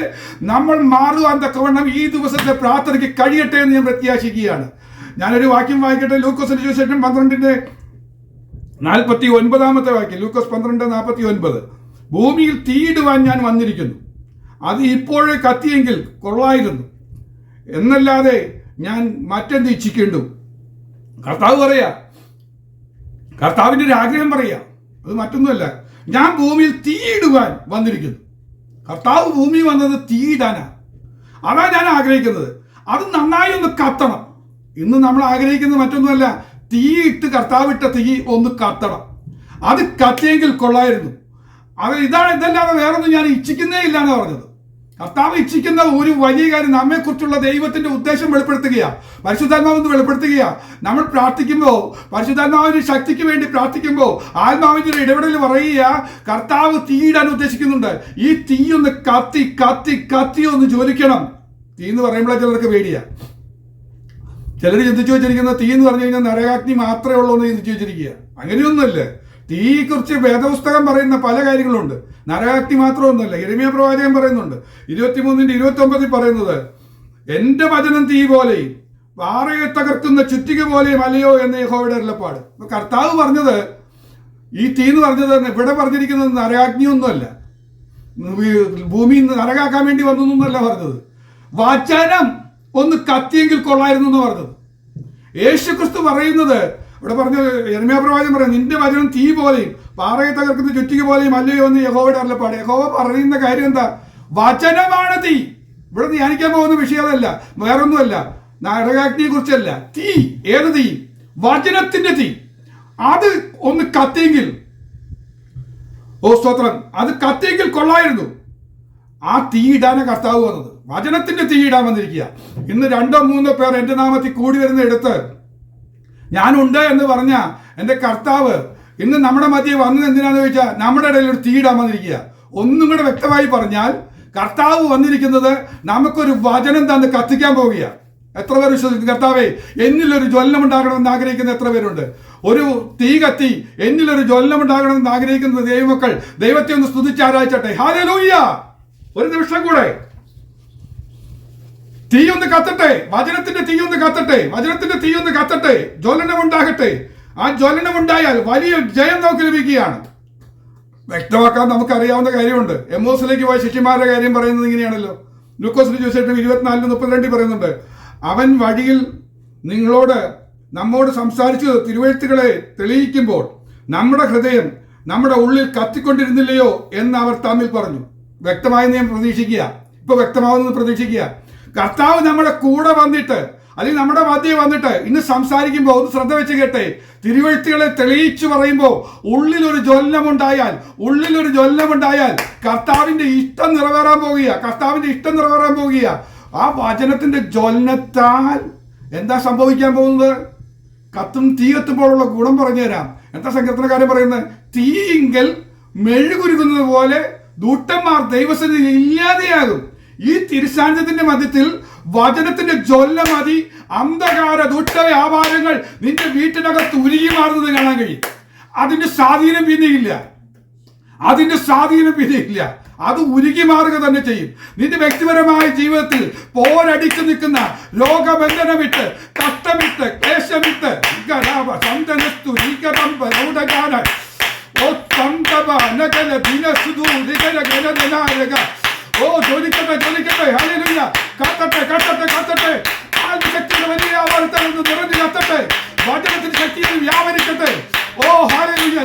നമ്മൾ മാറുവാൻ തക്കവണ്ണം ഈ ദിവസത്തെ പ്രാർത്ഥനയ്ക്ക് കഴിയട്ടെ എന്ന് ഞാൻ പ്രത്യാശിക്കുകയാണ്. ഞാനൊരു വാക്യം വായിക്കട്ടെ. ലൂക്കോസിന്റെ സുവിശേഷം 12:49 വാക്യം. ലൂക്കോസ് 12:49. ഭൂമിയിൽ തീയിടുവാൻ ഞാൻ വന്നിരിക്കുന്നു, അത് ഇപ്പോഴേ കത്തിയെങ്കിൽ കൊള്ളായിരുന്നു എന്നല്ലാതെ ഞാൻ മറ്റെന്ത് ഇച്ഛിക്കേണ്ടു. കർത്താവ് പറയാ, കർത്താവിൻ്റെ ഒരു ആഗ്രഹം പറയാ, അത് മറ്റൊന്നുമല്ല. ഞാൻ ഭൂമിയിൽ തീയിടുവാൻ വന്നിരിക്കുന്നു. കർത്താവ് ഭൂമി വന്നത് തീയിടാനാ. അതാ ഞാൻ ആഗ്രഹിക്കുന്നത്. അത് നന്നായി ഒന്ന് കത്തണം. ഇന്ന് നമ്മൾ ആഗ്രഹിക്കുന്നത് മറ്റൊന്നുമല്ല, തീയിട്ട് കർത്താവിട്ട തീ ഒന്ന് കത്തണം. അത് കത്തിയെങ്കിൽ കൊള്ളായിരുന്നു. ഇതല്ലാതെ വേറൊന്നും ഞാൻ ഇച്ഛിക്കുന്നേ ഇല്ല എന്ന് പറഞ്ഞത്. കർത്താവ് ഇച്ഛിക്കുന്ന ഒരു വലിയ കാര്യം നമ്മെക്കുറിച്ചുള്ള ദൈവത്തിന്റെ ഉദ്ദേശം വെളിപ്പെടുത്തുകയാണ്, പരിശുദ്ധാത്മാവെന്ന് വെളിപ്പെടുത്തുകയാണ്. നമ്മൾ പ്രാർത്ഥിക്കുമ്പോൾ, പരിശുദ്ധാത്മാവിന്റെ ശക്തിക്ക് വേണ്ടി പ്രാർത്ഥിക്കുമ്പോൾ ആത്മാവിന്റെ ഒരു ഇടപെടൽ പറയുക, കർത്താവ് തീയിടാൻ ഉദ്ദേശിക്കുന്നുണ്ട്. ഈ തീ ഒന്ന് കത്തി കത്തി കത്തി ഒന്ന് ജ്വലിക്കണം. തീ എന്ന് പറയുമ്പോഴേ ചിലർക്ക് പേടിയാ. ചിലർ ചിന്തിച്ചു വെച്ചിരിക്കുന്ന തീ എന്ന് പറഞ്ഞു കഴിഞ്ഞാൽ നരകാഗ്നി മാത്രമേ ഉള്ളൂ എന്ന് ചിന്തിച്ചു വെച്ചിരിക്കുക. അങ്ങനെയൊന്നുമല്ല. തീയെക്കുറിച്ച് വേദപുസ്തകം പറയുന്ന പല കാര്യങ്ങളുണ്ട്. നരകാഗ്നി മാത്രമൊന്നുമല്ല. യിരെമ്യാ പ്രവാചകൻ പറയുന്നുണ്ട് 23:29 പറയുന്നത്, എൻ്റെ വചനം തീ പോലെയും പാറയെ തകർക്കുന്ന ചുറ്റിക പോലെയും അല്ലയോ എന്ന് യഹോവയുടെ അരുളപ്പാട്. അപ്പൊ കർത്താവ് പറഞ്ഞത്, ഈ തീ എന്ന് പറഞ്ഞത് ഇവിടെ പറഞ്ഞിരിക്കുന്നത് നരകാഗ്നിയൊന്നുമല്ല, ഭൂമി നരകാക്കാൻ വേണ്ടി വന്നൊന്നുമല്ല പറഞ്ഞത്. വചനം ഒന്ന് കത്തിയെങ്കിൽ കൊള്ളായിരുന്നു എന്ന് പറഞ്ഞത്. യേശുക്രിസ്തു പറയുന്നത് ഇവിടെ പറഞ്ഞു, യിരെമ്യാ പ്രവാചകൻ പറയുന്നത്, നിന്റെ വചനം തീ പോലെയും പാറയെ തകർക്കുന്ന ചുറ്റിക പോലെയും അല്ലയോ എന്ന് യഹോവയുടെ അരുളപ്പാട്. യഹോവ പറയുന്ന കാര്യം എന്താ? വചനമാണ് തീ. ഇവിടെ ധ്യാനിക്കാൻ പോകുന്ന വിഷയം അതല്ല, വേറൊന്നുമല്ല, നരകാഗ്നിയെ കുറിച്ചല്ല. തീ, ഏത് തീ? വചനത്തിന്റെ തീ. അത് ഒന്ന് കത്തിയെങ്കിൽ, ഓ സ്തോത്രം, അത് കത്തിയെങ്കിൽ കൊള്ളായിരുന്നു. ആ തീ ഇടാന കർത്താവ് വന്നത്, വചനത്തിന്റെ തീ ഇടാൻ വന്നിരിക്കുക. ഇന്ന് 2-3 പേർ എൻ്റെ നാമത്തിൽ കൂടി വരുന്ന ഇടത്ത് ഞാനുണ്ട് എന്ന് പറഞ്ഞ എൻ്റെ കർത്താവ് ഇന്ന് നമ്മുടെ മധ്യേ വന്നത് എന്തിനാന്ന് ചോദിച്ചാൽ നമ്മുടെ ഇടയിൽ ഒരു തീ ഇടാൻ വന്നിരിക്കുക. ഒന്നും കൂടെ വ്യക്തമായി പറഞ്ഞാൽ കർത്താവ് വന്നിരിക്കുന്നത് നമുക്കൊരു വചനം തന്ന് കത്തിക്കാൻ പോവുക. എത്ര പേർ വിശ്വസിക്കുന്നു? കർത്താവേ, എന്നിലൊരു ജ്വലനം ഉണ്ടാകണമെന്ന് ആഗ്രഹിക്കുന്ന എത്ര പേരുണ്ട്? ഒരു തീ കത്തി എന്നിലൊരു ജ്വലനം ഉണ്ടാകണമെന്ന് ആഗ്രഹിക്കുന്ന ദൈവമക്കൾ ദൈവത്തെ ഒന്ന് സ്തുതിച്ച് ആരാധിച്ചട്ടെ. ഹല്ലേലൂയ! ഒരു നിമിഷം കൂടെ തീ ഒന്ന് കത്തട്ടെ, വചനത്തിന്റെ തീ ഒന്ന് കത്തട്ടെ, വചനത്തിന്റെ തീ ഒന്ന് കത്തട്ടെ, ജ്വലനം ഉണ്ടാകട്ടെ. ആ ജ്വലനം ഉണ്ടായാൽ വലിയ ജയം നമുക്ക് ലഭിക്കുകയാണ്. വ്യക്തമാക്കാൻ നമുക്കറിയാവുന്ന കാര്യമുണ്ട്. എമ്മോസിലേക്ക് പോയ ശിഷ്യന്മാരുടെ കാര്യം പറയുന്നത് ഇങ്ങനെയാണല്ലോ. ലൂക്കോസിന്റെ സുവിശേഷം 24:32 പറയുന്നുണ്ട്, അവൻ വഴിയിൽ നമ്മോട് സംസാരിച്ചു തിരുവെഴുത്തുകളെ തെളിയിക്കുമ്പോൾ നമ്മുടെ ഹൃദയം നമ്മുടെ ഉള്ളിൽ കത്തിക്കൊണ്ടിരുന്നില്ലയോ എന്ന് അവർ തമ്മിൽ പറഞ്ഞു. വ്യക്തമായി ഞാൻ പ്രതീക്ഷിക്കുക, ഇപ്പൊ വ്യക്തമാവുന്നത് പ്രതീക്ഷിക്കുക. കർത്താവ് നമ്മുടെ കൂടെ വന്നിട്ട്, അല്ലെങ്കിൽ നമ്മുടെ മധ്യേ വന്നിട്ട് ഇന്ന് സംസാരിക്കുമ്പോൾ ഒന്ന് ശ്രദ്ധ വെച്ച് കേട്ടെ. തിരുവെഴുത്തുകളെ തെളിയിച്ചു പറയുമ്പോൾ ഉള്ളിലൊരു ജ്വലനമുണ്ടായാൽ കർത്താവിന്റെ ഇഷ്ടം നിറവേറാൻ പോകുക. ആ വചനത്തിന്റെ ജ്വലനത്താൽ എന്താ സംഭവിക്കാൻ പോകുന്നത്? തീ കത്തുമ്പോഴുള്ള ഗുണം പറഞ്ഞുതരാം. എന്താ സങ്കീർത്തനക്കാരൻ പറയുന്നത്? തീയിങ്കൽ മെഴുകുരുകുന്നത് പോലെ ദൂഷ്ടന്മാർ ദൈവസന്നിധിയിൽ ഇല്ലാതെയാകും. ഈ തിരുസാന്നിധ്യത്തിന്റെ മധ്യത്തിൽ വചനത്തിന്റെ ജ്വലനം മതി അന്ധകാര ദുഷ്ട വ്യാപാരങ്ങൾ നിന്റെ വീട്ടിനകത്ത് ഉരുകി മാറുന്നത് കാണാൻ കഴിയും. അതിന്റെ സ്വാധീനം പിന്നെയില്ല. അത് ഉരുകി മാറുക തന്നെ ചെയ്യും. നിന്റെ വ്യക്തിപരമായ ജീവിതത്തിൽ പോരടിച്ചു നിൽക്കുന്ന രോഗബന്ധനമിട്ട്, കഷ്ടമിട്ട്, ക്ലേശമിട്ട്, ജ്വലിക്കട്ടെ. ഹല്ലേലൂയ! കത്തട്ടെ. ആത്മശക്തിയുടെ വലിയ ആവർത്തനം നിറഞ്ഞു കത്തട്ടെ. വചനത്തിന്റെ ശക്തിയിൽ വ്യാപരിക്കട്ടെ. ഓ ഹല്ലേലൂയ!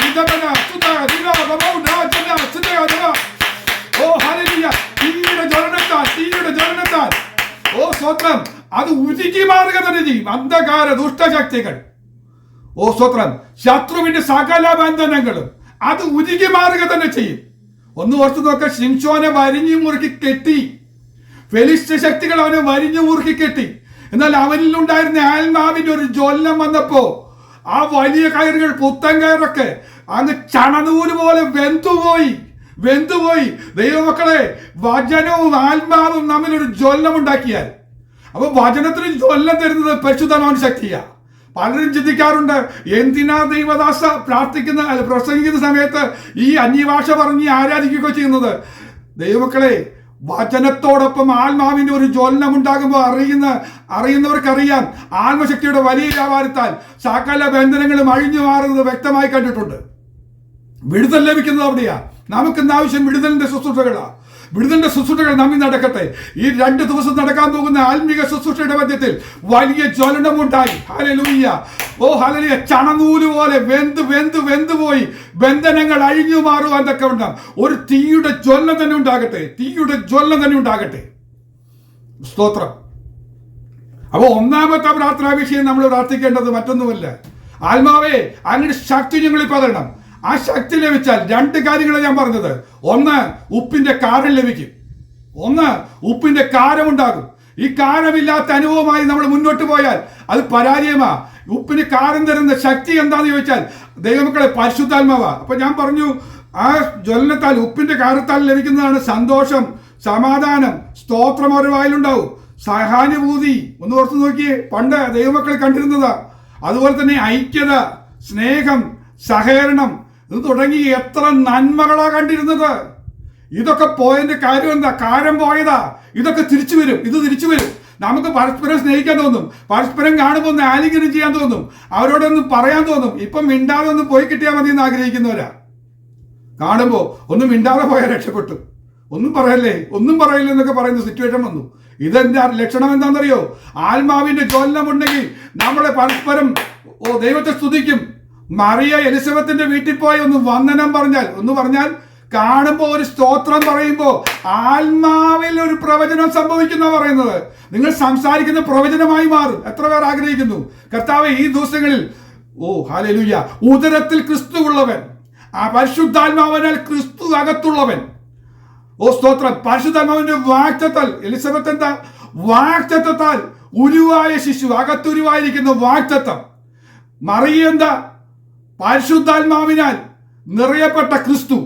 ഓ ഹല്ലേലൂയ! തീയുടെ ജ്വലനത്താൽ ഓ സ്വത്രം അത് ഉരുകി മാറുക തന്നെ ചെയ്യും. അന്ധകാര ദുഷ്ടശക്തികൾ, ഓ സ്വത്രം, ശത്രുവിന്റെ സകല ബന്ധനങ്ങളും അത് ഉരുകി മാറുക തന്നെ ചെയ്യും. ഒന്ന് ഓർത്തു നോക്ക, ശിംശോനെ വരിഞ്ഞു മുറുക്കി കെട്ടി, ഫെലിസ്ത്യ ശക്തികൾ അവനെ വരിഞ്ഞു മുറുക്കി കെട്ടി. എന്നാൽ അവനിലുണ്ടായിരുന്ന ആത്മാവിന്റെ ഒരു ജ്വലനം വന്നപ്പോ ആ വലിയ കയറുകൾ, പുത്തൻ കയറൊക്കെ അങ്ങ് ചണനൂല് പോലെ വെന്തുപോയി. ദൈവമക്കളെ, വചനവും ആത്മാവും തമ്മിലൊരു ജ്വലനം ഉണ്ടാക്കിയാൽ, അപ്പൊ വചനത്തിന് ജ്വലനം തരുന്നത് പരിശുദ്ധാത്മാവിന്റെ ശക്തിയാ. പലരും ചിന്തിക്കാറുണ്ട്, എന്തിനാ ദൈവദാസ പ്രസംഗിക്കുന്ന സമയത്ത് ഈ അന്യഭാഷ പറഞ്ഞ് ആരാധിക്കുകയോ ചെയ്യുന്നത്? ദൈവമക്കളെ, വചനത്തോടൊപ്പം ആത്മാവിന്റെ ഒരു ജ്വലനം ഉണ്ടാകുമ്പോൾ അറിയുന്നവർക്കറിയാം, ആത്മശക്തിയുടെ വലിയ വ്യാപാരത്താൽ സകല ബന്ധനങ്ങളും അഴിഞ്ഞു മാറുന്നത് വ്യക്തമായി കണ്ടിട്ടുണ്ട്. വിടുതൽ ലഭിക്കുന്നത് അവിടെയാ. നമുക്കിന്ന് ആവശ്യം വിടുതലിന്റെ ശുശ്രൂഷകൾ നമ്മിൽ നടക്കട്ടെ. ഈ 2 ദിവസം നടക്കാൻ പോകുന്ന ആത്മീക ശുശ്രൂഷയുടെ മധ്യത്തിൽ വലിയ ജ്വലനമുണ്ടായി. ഹല്ലേലൂയ! ഓ ഹല്ലേലൂയ! ചണനൂല് പോലെ വെന്തുപോയി ബന്ധനങ്ങൾ അഴിഞ്ഞു മാറുവാൻ തക്കവണ്ണം ഒരു തീയുടെ ജ്വലനം തന്നെ ഉണ്ടാകട്ടെ. സ്തോത്രം. അപ്പൊ ഒന്നാമത്തെ പ്രാർത്ഥനാ വിഷയം നമ്മൾ പ്രാർത്ഥിക്കേണ്ടത് മറ്റൊന്നുമല്ല, ആത്മാവേ അങ്ങയുടെ ശക്തി ഞങ്ങളിൽ പകരണം. ആ ശക്തി ലഭിച്ചാൽ 2 കാര്യങ്ങളാണ് ഞാൻ പറഞ്ഞത്. ഒന്ന്, ഉപ്പിന്റെ കാരം ലഭിക്കും. ഉപ്പിന്റെ കാരമുണ്ടാകും. ഈ കാരമില്ലാത്ത അനുഭവമായി നമ്മൾ മുന്നോട്ട് പോയാൽ അത് പരാജയമാ. ഉപ്പിന് കാരം തരുന്ന ശക്തി എന്താന്ന് ചോദിച്ചാൽ ദൈവമക്കളെ പരിശുദ്ധാത്മാവാ. അപ്പൊ ഞാൻ പറഞ്ഞു, ആ ജ്വലനത്താൽ, ഉപ്പിന്റെ കാരത്താൽ ലഭിക്കുന്നതാണ് സന്തോഷം, സമാധാനം, സ്തോത്രം അവരുടെ വായിലുണ്ടാവും. സഹാനുഭൂതി ഒന്ന് ഓർത്തു നോക്കിയേ, പണ്ട് ദൈവമക്കളെ കണ്ടിരുന്നതാ. അതുപോലെ തന്നെ ഐക്യത, സ്നേഹം, സഹകരണം, ഇത് തുടങ്ങി എത്ര നന്മകളാ കണ്ടിരുന്നത്. ഇതൊക്കെ പോയതിന്റെ കാര്യം എന്താ? കാരം പോയതാ. ഇതൊക്കെ തിരിച്ചു വരും. നമുക്ക് പരസ്പരം സ്നേഹിക്കാൻ തോന്നും, പരസ്പരം കാണുമ്പോൾ ഒന്ന് ആലിംഗനം ചെയ്യാൻ തോന്നും, അവരോടൊന്നും പറയാൻ തോന്നും. ഇപ്പം മിണ്ടാതെ ഒന്ന് പോയി കിട്ടിയാൽ മതി എന്ന് ആഗ്രഹിക്കുന്നവരാ. കാണുമ്പോൾ ഒന്നും മിണ്ടാതെ പോയാൽ രക്ഷപ്പെട്ടു, ഒന്നും പറയല്ലേ എന്നൊക്കെ പറയുന്ന സിറ്റുവേഷൻ വന്നു. ഇതെന്താ ലക്ഷണം എന്താണെന്നറിയോ? ആത്മാവിന്റെ ജ്വലനമുണ്ടെങ്കിൽ നമ്മളെ പരസ്പരം ദൈവത്തെ സ്തുതിക്കും. മറിയ എലിസബത്തിന്റെ വീട്ടിൽ പോയി ഒന്ന് വന്ദനം പറഞ്ഞാൽ കാണുമ്പോൾ ഒരു സ്തോത്രം പറയുമ്പോൾ ആത്മാവിൽ ഒരു പ്രവചനം സംഭവിക്കുന്ന പറയുന്നത്. നിങ്ങൾ സംസാരിക്കുന്ന പ്രവചനമായി മാറും. എത്ര പേർ ആഗ്രഹിക്കുന്നു കർത്താവേ ഈ ദിവസങ്ങളിൽ ഹല്ലേലൂയ, ഉദരത്തിൽ ക്രിസ്തു ഉള്ളവൻ, ആ പരിശുദ്ധാത്മാവിനാൽ ക്രിസ്തു അകത്തുള്ളവൻ. സ്തോത്രം. പരിശുദ്ധാത്മാവിന്റെ വാക്തത്താൽ എലിസബത്ത് എന്താ? വാക്തത്താൽ ഉരുവായ ശിശു, അകത്തുരുവായിരിക്കുന്ന വാക്തത്വം. മറിയ എന്താ? പരിശുദ്ധാത്മാവിനാൽ നിറയപ്പെട്ട ക്രിസ്തു.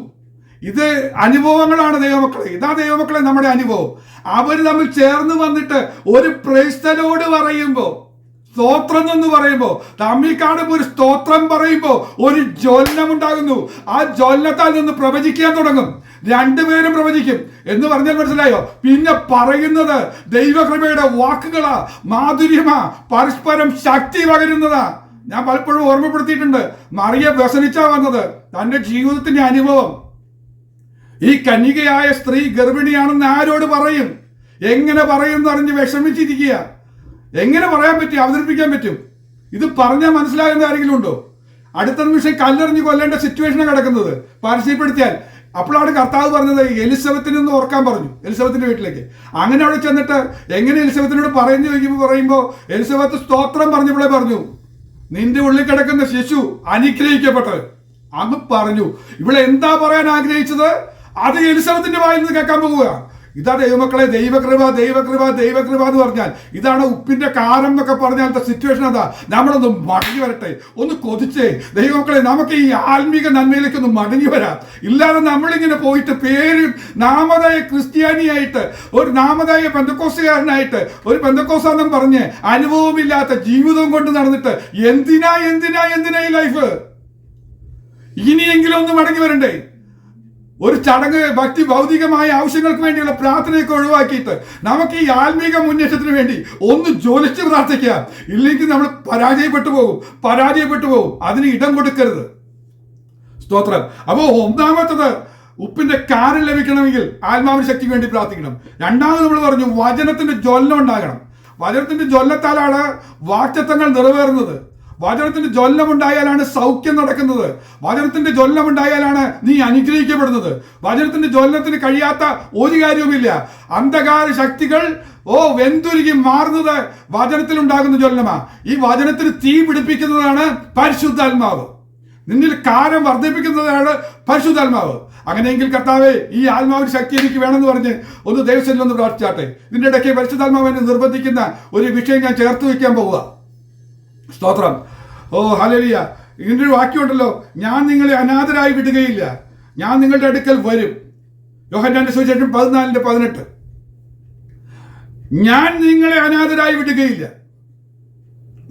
ഇത് അനുഭവങ്ങളാണ് ദൈവമക്കളെ. ഇതാ ദൈവമക്കളെ നമ്മുടെ അനുഭവം. അവർ തമ്മിൽ ചേർന്ന് വന്നിട്ട് ഒരു പ്രൈസ്തലോട് പറയുമ്പോൾ, സ്തോത്രം എന്ന് പറയുമ്പോൾ, തമ്മിൽ കാണുമ്പോൾ ഒരു സ്തോത്രം പറയുമ്പോൾ ഒരു ജ്വലനം ഉണ്ടാകുന്നു. ആ ജ്വലനത്താൽ നിന്ന് പ്രവചിക്കാൻ തുടങ്ങും. രണ്ടുപേരും പ്രവചിക്കും എന്ന് പറഞ്ഞാൽ മനസ്സിലായോ? പിന്നെ പറയുന്നത് ദൈവകൃപയുടെ വാക്കുകളാ, മാധുര്യമാ, പരസ്പരം ശക്തി പകരുന്നതാ. ഞാൻ പലപ്പോഴും ഓർമ്മപ്പെടുത്തിയിട്ടുണ്ട്. മറിയ വ്യസനിച്ചാ വന്നത്. തന്റെ ജീവിതത്തിന്റെ അനുഭവം. ഈ കന്യകയായ സ്ത്രീ ഗർഭിണിയാണെന്ന് ആരോട് പറയും? എങ്ങനെ പറയും എന്നറിഞ്ഞ് വിഷമിച്ചിരിക്കുക. എങ്ങനെ പറയാൻ പറ്റും, അവതരിപ്പിക്കാൻ പറ്റും? ഇത് പറഞ്ഞാൽ മനസ്സിലാകുന്ന ആരെങ്കിലും ഉണ്ടോ? അടുത്ത നിമിഷം കല്ലെറിഞ്ഞ് കൊല്ലേണ്ട സിറ്റുവേഷനാണ് കിടക്കുന്നത്. പരസ്യപ്പെടുത്തിയാൽ അപ്പോഴാണ് കർത്താവ് പറഞ്ഞത് എലിസബത്തിനെ ഒന്ന് ഓർക്കാൻ പറഞ്ഞു, എലിസബത്തിന്റെ വീട്ടിലേക്ക്. അങ്ങനെ അവിടെ ചെന്നിട്ട് എങ്ങനെ എലിസബത്തിനോട് പറയുമ്പോൾ എലിസബത്ത് സ്തോത്രം പറഞ്ഞപ്പോഴേ പറഞ്ഞു, നിന്റെ ഉള്ളിൽ കിടക്കുന്ന ശിശു അനുഗ്രഹിക്കപ്പെട്ടത്. അങ്ങ് പറഞ്ഞു. ഇവിടെ എന്താ പറയാൻ ആഗ്രഹിച്ചത് അത് എലിസബത്തിന്റെ വായിൽ നിന്ന് കേൾക്കാൻ പോവുക. ഇതാ ദൈവമക്കളെ, ദൈവകൃപ ദൈവകൃപ ദൈവകൃപ എന്ന് പറഞ്ഞാൽ ഇതാണ് ഉപ്പിന്റെ കാരം എന്നൊക്കെ പറഞ്ഞാലത്തെ സിറ്റുവേഷൻ. അതാ നമ്മളൊന്ന് മടങ്ങി വരട്ടെ, ഒന്ന് കൊതിച്ചേ ദൈവമക്കളെ. നമുക്ക് ഈ ആത്മീക നന്മയിലേക്ക് ഒന്ന് മടങ്ങി വരാം. ഇല്ലാതെ നമ്മളിങ്ങനെ പോയിട്ട് പേര് നാമതായ ക്രിസ്ത്യാനിയായിട്ട്, ഒരു നാമതായ പെന്തക്കോസുകാരനായിട്ട്, ഒരു പെന്തക്കോസാന്നും പറഞ്ഞ് അനുഭവമില്ലാത്ത ജീവിതവും കൊണ്ട് നടന്നിട്ട് എന്തിനാ ഈ ലൈഫ്? ഇനിയെങ്കിലും ഒന്ന് മടങ്ങി വരണ്ടേ? ഒരു ചടങ്ങ്, ഭക്തി, ഭൗതികമായ ആവശ്യങ്ങൾക്ക് വേണ്ടിയുള്ള പ്രാർത്ഥനയൊക്കെ ഒഴിവാക്കിയിട്ട് നമുക്ക് ഈ ആത്മീക മുന്നേറ്റത്തിന് വേണ്ടി ഒന്ന് ജ്വലിച്ച് പ്രാർത്ഥിക്കാം. ഇല്ലെങ്കിൽ നമ്മൾ പരാജയപ്പെട്ടു പോകും. അതിന് ഇടം കൊടുക്കരുത്. സ്തോത്രം. അപ്പോൾ ഒന്നാമത്തത്, ഉപ്പിന്റെ കാരം ലഭിക്കണമെങ്കിൽ ആത്മാവിന് ശക്തിക്ക് വേണ്ടി പ്രാർത്ഥിക്കണം. രണ്ടാമത് നമ്മൾ പറഞ്ഞു വചനത്തിന്റെ ജ്വലനം ഉണ്ടാകണം. വചനത്തിന്റെ ജ്വലനത്താലാണ് വാക്തത്വങ്ങൾ നിറവേറുന്നത്. വചനത്തിന്റെ ജ്വലനം ഉണ്ടായാലാണ് സൗഖ്യം നടക്കുന്നത്. വചനത്തിന്റെ ജ്വലനം ഉണ്ടായാലാണ് നീ അനുഗ്രഹിക്കപ്പെടുന്നത്. വചനത്തിന്റെ ജ്വലനത്തിന് കഴിയാത്ത ഒരു കാര്യവുമില്ല. അന്ധകാര ശക്തികൾ വെന്തുരുകി മാറുന്നത് വചനത്തിൽ ഉണ്ടാകുന്ന ജ്വലനമാ. ഈ വചനത്തിന് തീ പിടിപ്പിക്കുന്നതാണ് പരിശുദ്ധാത്മാവ്. നിന്നിൽ കാരം വർദ്ധിപ്പിക്കുന്നതാണ് പരിശുദ്ധാത്മാവ്. അങ്ങനെയെങ്കിൽ കർത്താവേ, ഈ ആത്മാവിന്റെ ശക്തി എനിക്ക് വേണമെന്ന് പറഞ്ഞ് ഒന്ന് ദൈവത്തിൽ ഒന്ന് പ്രാർത്ഥിച്ചാട്ടെ. ഇതിന്റെ ഇടയ്ക്ക് പരിശുദ്ധാത്മാവിനെ നിർബന്ധിക്കുന്ന ഒരു വിഷയം ഞാൻ ചേർത്ത് വയ്ക്കാൻ പോവുക. സ്തോത്രം. ഹല്ലേലൂയ. ഇതിൻ്റെ ഒരു വാക്യമുണ്ടല്ലോ, ഞാൻ നിങ്ങളെ അനാഥരായി വിടുകയില്ല, ഞാൻ നിങ്ങളുടെ അടുക്കൽ വരും. യോഹന്നാന്റെ സുവിശേഷം 14:18. ഞാൻ നിങ്ങളെ അനാഥരായി വിടുകയില്ല,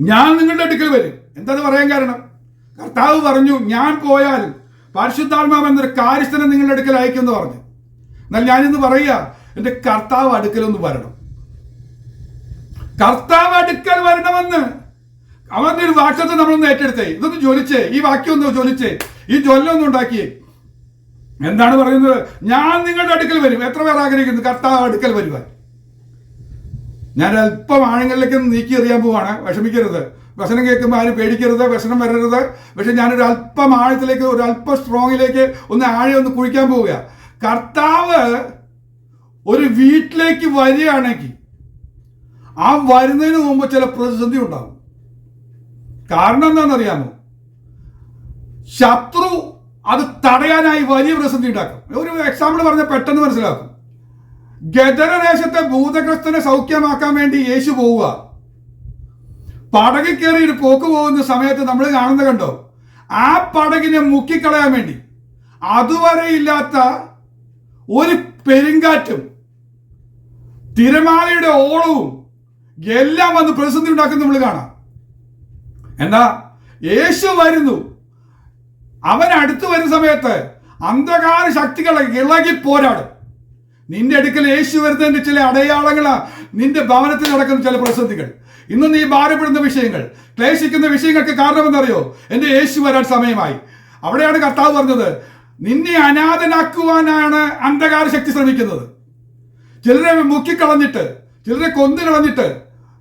ഞാൻ നിങ്ങളുടെ അടുക്കൽ വരും. എന്താ പറയാൻ കാരണം? കർത്താവ് പറഞ്ഞു, ഞാൻ പോയാൽ പരിശുദ്ധാത്മാവ് എന്നൊരു കാര്യസ്ഥനെ നിങ്ങളുടെ അടുക്കൽ അയക്കുമെന്ന് പറഞ്ഞു. എന്നാൽ ഞാനിന്ന് പറയുക, എൻ്റെ കർത്താവ് അടുക്കലൊന്ന് വരണം. കർത്താവ് അടുക്കൽ വരണമെന്ന് അവന്റെ ഒരു വാക്യത്തെ നമ്മളൊന്ന് ഏറ്റെടുത്തേ. ഇതൊന്ന് ജ്വലിച്ചേ, ഈ വാക്യം ഒന്ന് ജ്വലിച്ചേ, ഈ ജ്വലനൊന്നും ഉണ്ടാക്കിയേ. എന്താണ് പറയുന്നത്? ഞാൻ നിങ്ങളുടെ അടുക്കൽ വരും. എത്ര പേർ ആഗ്രഹിക്കുന്നു കർത്താവ് അടുക്കൽ വരുവാൻ? ഞാൻ അല്പം ആഴങ്ങളിലേക്ക് നീക്കി എറിയാൻ പോവാണ്. വിഷമിക്കരുത്. വ്യസനം കേൾക്കുമ്പോൾ ആരും പേടിക്കരുത്, വ്യസനം വരരുത്. പക്ഷെ ഞാനൊരു അല്പം ആഴത്തിലേക്ക്, ഒരു അല്പം സ്ട്രോങ്ങിലേക്ക് ഒന്ന് ഒന്ന് കുഴിക്കാൻ പോവുക. കർത്താവ് ഒരു വീട്ടിലേക്ക് വരികയാണെങ്കിൽ ആ വരുന്നതിന് മുമ്പ് ചില പ്രതിസന്ധി ഉണ്ടാകും. കാരണം എന്താണെന്നറിയാമോ? ശത്രു അത് തടയാനായി വലിയ പ്രതിസന്ധി ഉണ്ടാക്കും. ഒരു എക്സാമ്പിൾ പറഞ്ഞാൽ പെട്ടെന്ന് മനസ്സിലാക്കും. ഗദരദേശത്തെ ഭൂതഗ്രസ്തനെ സൗഖ്യമാക്കാൻ വേണ്ടി യേശു പോവുക. പടകിൽ കയറി ഒരു പോക്ക് പോകുന്ന സമയത്ത് നമ്മൾ കാണുന്നത് കണ്ടോ? ആ പടകിനെ മുക്കിക്കളയാൻ വേണ്ടി അതുവരെ ഇല്ലാത്ത ഒരു പെരുങ്കാറ്റും തിരമാലയുടെ ഓളവും എല്ലാം വന്ന് പ്രതിസന്ധി ഉണ്ടാക്കുന്ന നമ്മൾ കാണാം. എന്താ? യേശു വരുന്നു. അവൻ അടുത്ത് വരുന്ന സമയത്ത് അന്ധകാര ശക്തികളെ ഇളകി പോരാടും. നിന്റെ അടുക്കൽ യേശു വരുന്നതിന്റെ ചില അടയാളങ്ങളാ നിന്റെ ഭവനത്തിൽ നടക്കുന്ന ചില പ്രതിസന്ധികൾ. ഇന്ന് നീ ഭാരപ്പെടുന്ന വിഷയങ്ങൾ, ക്ലേശിക്കുന്ന വിഷയങ്ങൾക്ക് കാരണമെന്നറിയോ? എൻ്റെ യേശു വരാൻ സമയമായി. അവിടെയാണ് കർത്താവ് പറഞ്ഞത്, നിന്നെ അനാഥനാക്കുവാനാണ് അന്ധകാര ശക്തി ശ്രമിക്കുന്നത്. ചിലരെ മുക്കിക്കളഞ്ഞിട്ട്, ചിലരെ കൊന്നു കളഞ്ഞിട്ട്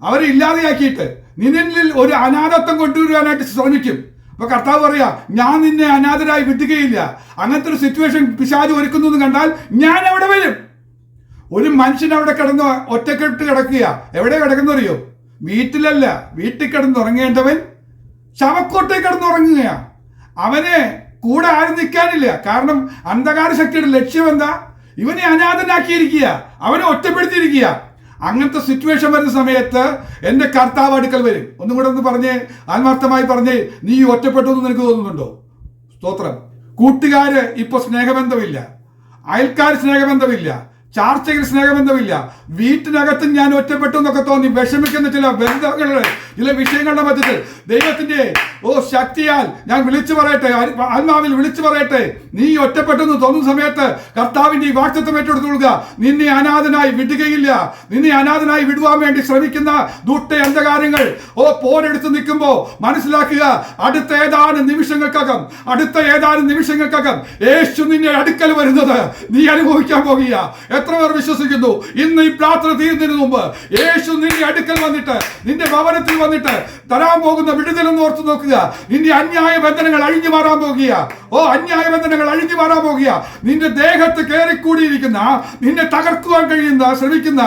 അവരെ ഇല്ലാതെയാക്കിയിട്ട് നിന്നിൽ ഒരു അനാഥത്വം കൊണ്ടുവരാനായിട്ട് ശ്രമിക്കും. അപ്പൊ കർത്താവ് പറയാ, ഞാൻ നിന്നെ അനാഥരായി വിട്ടുകയില്ല. അങ്ങനത്തെ ഒരു സിറ്റുവേഷൻ പിശാച് ഒരുക്കുന്നു എന്ന് കണ്ടാൽ ഞാൻ അവിടെ വരും. ഒരു മനുഷ്യൻ അവിടെ കിടന്ന് ഒറ്റക്കെട്ട് കിടക്കുക. എവിടെ കിടക്കുന്നറിയോ? വീട്ടിലല്ല. വീട്ടിൽ കിടന്നുറങ്ങേണ്ടവൻ ശവക്കോട്ടെ കിടന്നുറങ്ങുകയാ. അവനെ കൂടെ ആരും നിൽക്കാനില്ല. കാരണം അന്ധകാര ശക്തിയുടെ ലക്ഷ്യം എന്താ? ഇവനെ അനാഥനാക്കിയിരിക്കുക, അവനെ ഒറ്റപ്പെടുത്തിയിരിക്കുക. അങ്ങനത്തെ സിറ്റുവേഷൻ വരുന്ന സമയത്ത് എൻ്റെ കർത്താവ് അടുക്കൽ വരും. ഒന്നും കൂടെ ഒന്ന് പറഞ്ഞേ, ആത്മാർത്ഥമായി പറഞ്ഞേ, നീ ഒറ്റപ്പെട്ടു എന്ന് നിനക്ക് തോന്നുന്നുണ്ടോ? സ്തോത്രം. കൂട്ടുകാര് ഇപ്പൊ സ്നേഹബന്ധമില്ല, അയൽക്കാർ സ്നേഹബന്ധമില്ല, ചാർച്ചയിൽ സ്നേഹബന്ധമില്ല, വീട്ടിനകത്തും ഞാൻ ഒറ്റപ്പെട്ടു എന്നൊക്കെ തോന്നി വിഷമിക്കുന്ന ചില ബന്ധങ്ങളുടെ ചില വിഷയങ്ങളുടെ മധ്യത്തിൽ ദൈവത്തിന്റെ ശക്തിയാൽ ഞാൻ വിളിച്ചു പറയട്ടെ, ആത്മാവിൽ വിളിച്ചു പറയട്ടെ, നീ ഒറ്റപ്പെട്ടെന്ന് തോന്നുന്ന സമയത്ത് കർത്താവിന്റെ ഈ വാക്തത്വം ഏറ്റെടുത്തുകൊള്ളുക. നിന്നെ അനാഥനായി വിടുകയില്ല. നിന്നെ അനാഥനായി വിടുവാൻ വേണ്ടി ശ്രമിക്കുന്ന ദുഷ്ട അന്ധകാരങ്ങൾ പോരെടുത്ത് നിൽക്കുമ്പോൾ മനസ്സിലാക്കുക, അടുത്ത ഏതാനും നിമിഷങ്ങൾക്കകം യേശു നിന്നെ അടുക്കൽ വരുന്നത് നീ അനുഭവിക്കാൻ പോകുക. എത്ര പേർ വിശ്വസിക്കുന്നു? ഇന്ന് ഈ പ്രാർത്ഥന തീരുന്നതിന് മുമ്പ് യേശു നിന്റെ അടുക്കൽ വന്നിട്ട്, നിന്റെ ഭവനത്തിൽ വന്നിട്ട് തരാൻ പോകുന്ന വിടുതലെന്ന് ഓർത്ത് നോക്കുക. നിന്റെ അന്യായ ബന്ധനങ്ങൾ അഴിഞ്ഞു മാറാൻ പോകുക. അന്യായ ബന്ധനങ്ങൾ അഴിഞ്ഞു മാറാൻ പോകുക. നിന്റെ ദേഹത്ത് കയറിക്കൂടിയിരിക്കുന്ന, നിന്നെ തകർക്കുവാൻ ശ്രമിക്കുന്ന,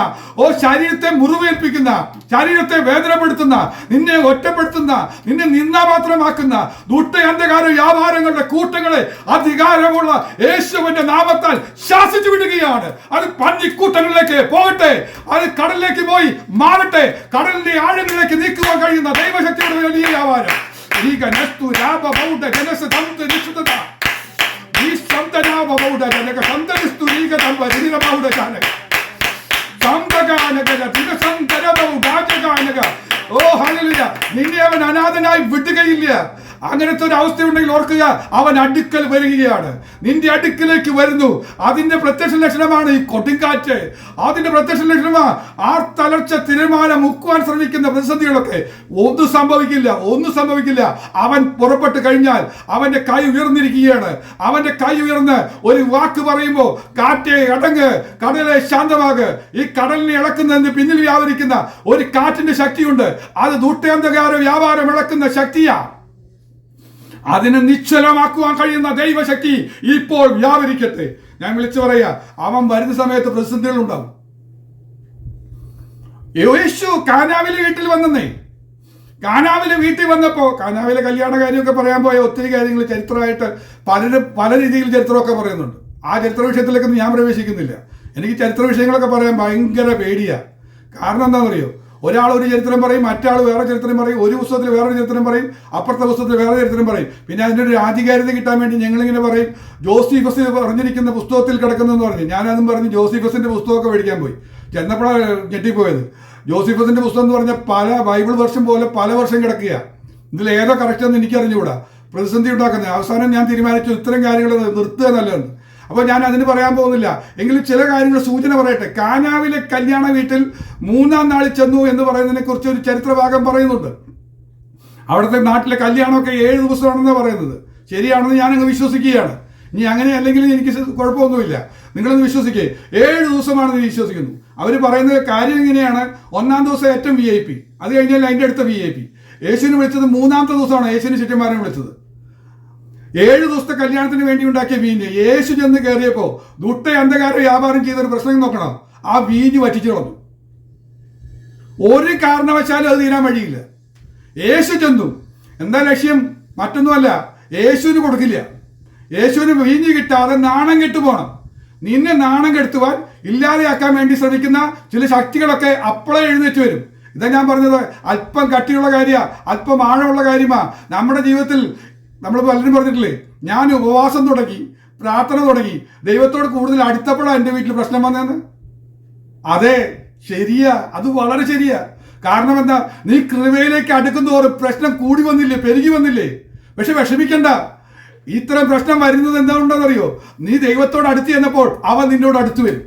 ശരീരത്തെ മുറിവേൽപ്പിക്കുന്ന, ശരീരത്തെ വേദനപ്പെടുത്തുന്ന, നിന്നെ ഒറ്റപ്പെടുത്തുന്ന, നിന്നെ നിന്നാമാത്രമാക്കുന്ന ദുഷ്ട അന്ധകാര വ്യാപാരങ്ങളുടെ കൂട്ടങ്ങളെ അധികാരമുള്ള യേശുവിന്റെ നാമത്താൽ ശാസിച്ചു വിടുകയാണ്. അത് പന്നിക്കൂട്ടങ്ങളിലേക്ക് പോകട്ടെ, അത് കടലിലേക്ക് പോയി മാറട്ടെ. കടലിന്റെ ആഴങ്ങളിലേക്ക് നീക്കുവാൻ കഴിയുന്ന ദൈവശക്തിയുടെ വലിയ വ്യാപാരം. നിന്നെ അവൻ അനാഥനായി വിടുകയില്ല. അങ്ങനത്തെ ഒരു അവസ്ഥ ഉണ്ടെങ്കിൽ ഓർക്കുക, അവൻ അടുക്കൽ വരികയാണ്, നിന്റെ അടുക്കലേക്ക് വരുന്നു. അതിന്റെ പ്രത്യക്ഷ ലക്ഷണമാണ് ഈ കൊടുങ്കാറ്റ്. അതിന്റെ പ്രത്യക്ഷ ലക്ഷണമാണ് തളർച്ച, തിരമാല മുക്കുവാൻ ശ്രമിക്കുന്ന പ്രതിസന്ധികളൊക്കെ. ഒന്നും സംഭവിക്കില്ല. അവൻ പുറപ്പെട്ട് കഴിഞ്ഞാൽ അവന്റെ കൈ ഉയർന്നിരിക്കുകയാണ്. അവന്റെ കൈ ഉയർന്ന് ഒരു വാക്ക് പറയുമ്പോൾ, കാറ്റേ അടങ്ങ്, കടലെ ശാന്തമാക്. ഈ കടലിനെ ഇളക്കുന്നതിന് പിന്നിൽ വ്യാപരിക്കുന്ന ഒരു കാറ്റിന്റെ ശക്തിയുണ്ട്. അത് ദുഷ്ടാന്ധകാര വ്യാപാരം ഇളക്കുന്ന ശക്തിയാ. അതിനെ നിശ്ചലമാക്കുവാൻ കഴിയുന്ന ദൈവശക്തി ഇപ്പോൾ വ്യാപരിക്കട്ടെ. ഞാൻ വിളിച്ചു പറയാ, അവൻ വരുന്ന സമയത്ത് പ്രതിസന്ധികൾ ഉണ്ടാവും. യേശു കാനാവിലെ വീട്ടിൽ വന്നേ. കാനാവിലെ വീട്ടിൽ വന്നപ്പോ, കാനാവിലെ കല്യാണ കാര്യമൊക്കെ പറയാൻ പോയ ഒത്തിരി കാര്യങ്ങൾ ചരിത്രമായിട്ട് പല രീതിയിൽ ചരിത്രമൊക്കെ പറയുന്നുണ്ട്. ആ ചരിത്ര വിഷയത്തിലേക്കൊന്നും ഞാൻ പ്രവേശിക്കുന്നില്ല. എനിക്ക് ചരിത്ര വിഷയങ്ങളൊക്കെ പറയാൻ ഭയങ്കര പേടിയാ. കാരണം എന്താണെന്നറിയോ? ഒരാൾ ഒരു ചരിത്രം പറയും, മറ്റാൾ വേറെ ചരിത്രം പറയും, ഒരു പുസ്തകത്തിൽ വേറൊരു ചരിത്രം പറയും, അപ്പുറത്തെ പുസ്തകത്തിൽ വേറെ ചരിത്രം പറയും. പിന്നെ അതിൻ്റെ ഒരു ആധികാരികത കിട്ടാൻ വേണ്ടി ഞങ്ങളിങ്ങനെ പറയും, ജോസഫസ് പറഞ്ഞിരിക്കുന്ന പുസ്തകത്തിൽ കിടക്കുന്നതെന്ന് പറഞ്ഞു. ഞാനതും പറഞ്ഞ് ജോസഫസിന്റെ പുസ്തകമൊക്കെ മേടിക്കാൻ പോയി. ചെന്നപ്പോഴാണ് ഞെട്ടിപ്പോയത്. ജോസഫസിന്റെ പുസ്തകം എന്ന് പറഞ്ഞാൽ പല ബൈബിൾ വർഷം പോലെ പല വർഷം കിടക്കുക. ഇതിൽ ഏതോ കറക്റ്റെന്ന് എനിക്കറിഞ്ഞുകൂടാ. പ്രതിസന്ധി ഉണ്ടാക്കുന്നത്. അവസാനം ഞാൻ തീരുമാനിച്ചു ഇത്തരം കാര്യങ്ങൾ നിർത്തുക നല്ലതെന്ന്. അപ്പോൾ ഞാൻ അതിന് പറയാൻ പോകുന്നില്ല. എങ്കിലും ചില കാര്യങ്ങൾ സൂചന പറയട്ടെ. കാനാവിലെ കല്യാണ വീട്ടിൽ 3-ാം നാളിൽ ചെന്നു എന്ന് പറയുന്നതിനെ കുറിച്ച് ഒരു ചരിത്രഭാഗം പറയുന്നുണ്ട്. അവിടുത്തെ നാട്ടിലെ കല്യാണമൊക്കെ 7 ദിവസമാണെന്നാണ് പറയുന്നത്. ശരിയാണെന്ന് ഞാനങ്ങ് വിശ്വസിക്കുകയാണ്. ഇനി അങ്ങനെ അല്ലെങ്കിൽ എനിക്ക് കുഴപ്പമൊന്നുമില്ല. നിങ്ങളൊന്ന് വിശ്വസിക്കേ. 7 ദിവസമാണെന്ന് വിശ്വസിക്കുന്നു. അവർ പറയുന്നത് കാര്യം ഇങ്ങനെയാണ്. 1-ാം ദിവസം ഏറ്റവും VIP, അത് കഴിഞ്ഞാൽ അതിൻ്റെ അടുത്ത VIP. യേശുവിനെ വിളിച്ചത് 3-ാമത്തെ ദിവസമാണ് യേശുവിന് ശിഷ്യന്മാരെ വിളിച്ചത്. 7 ദിവസത്തെ കല്യാണത്തിന് വേണ്ടി ഉണ്ടാക്കിയ വീഞ്ഞ് യേശു ചെന്ന് കയറിയപ്പോൾ ദുഷ്ട അന്ധകാര വ്യാപാരം ചെയ്തൊരു പ്രശ്നം നോക്കണം. ആ വീഞ്ഞ് വറ്റിച്ചു കളഞ്ഞു. ഒരു കാരണവശാലും അത് തീരാൻ വഴിയില്ല. യേശു ചെന്നു. എന്താ ലക്ഷ്യം? മറ്റൊന്നുമല്ല, യേശുവിന് കൊടുക്കില്ല. യേശുവിന് വീഞ്ഞ് കിട്ടാതെ നാണം കെട്ടു പോകണം. നിന്നെ നാണം കെടുത്തുവാൻ, ഇല്ലാതെയാക്കാൻ വേണ്ടി ശ്രമിക്കുന്ന ചില ശക്തികളൊക്കെ അപ്പോഴേ എഴുന്നേറ്റ് വരും. ഇതാ ഞാൻ പറഞ്ഞത്. അല്പം കട്ടിയുള്ള കാര്യമാണ്, അല്പം ആഴമുള്ള കാര്യമാണ്. നമ്മുടെ ജീവിതത്തിൽ നമ്മൾ പലരും പറഞ്ഞിട്ടില്ലേ, ഞാൻ ഉപവാസം തുടങ്ങി, പ്രാർത്ഥന തുടങ്ങി, ദൈവത്തോട് കൂടുതൽ അടുത്തപ്പോഴാണ് എൻ്റെ വീട്ടിൽ പ്രശ്നം വന്നതെന്ന്. അതെ, ശരിയാ, അത് വളരെ ശരിയാ. കാരണം എന്താ? നീ കൃപയിലേക്ക് അടുക്കുന്നതോറും പ്രശ്നം കൂടി വന്നില്ലേ, പെരുകി വന്നില്ലേ? പക്ഷെ വിഷമിക്കണ്ട. ഇത്തരം പ്രശ്നം വരുന്നത് എന്താണെന്നറിയോ? നീ ദൈവത്തോട് അടുത്ത് ചെന്നപ്പോൾ അവൻ നിന്നോട് അടുത്ത് വരും.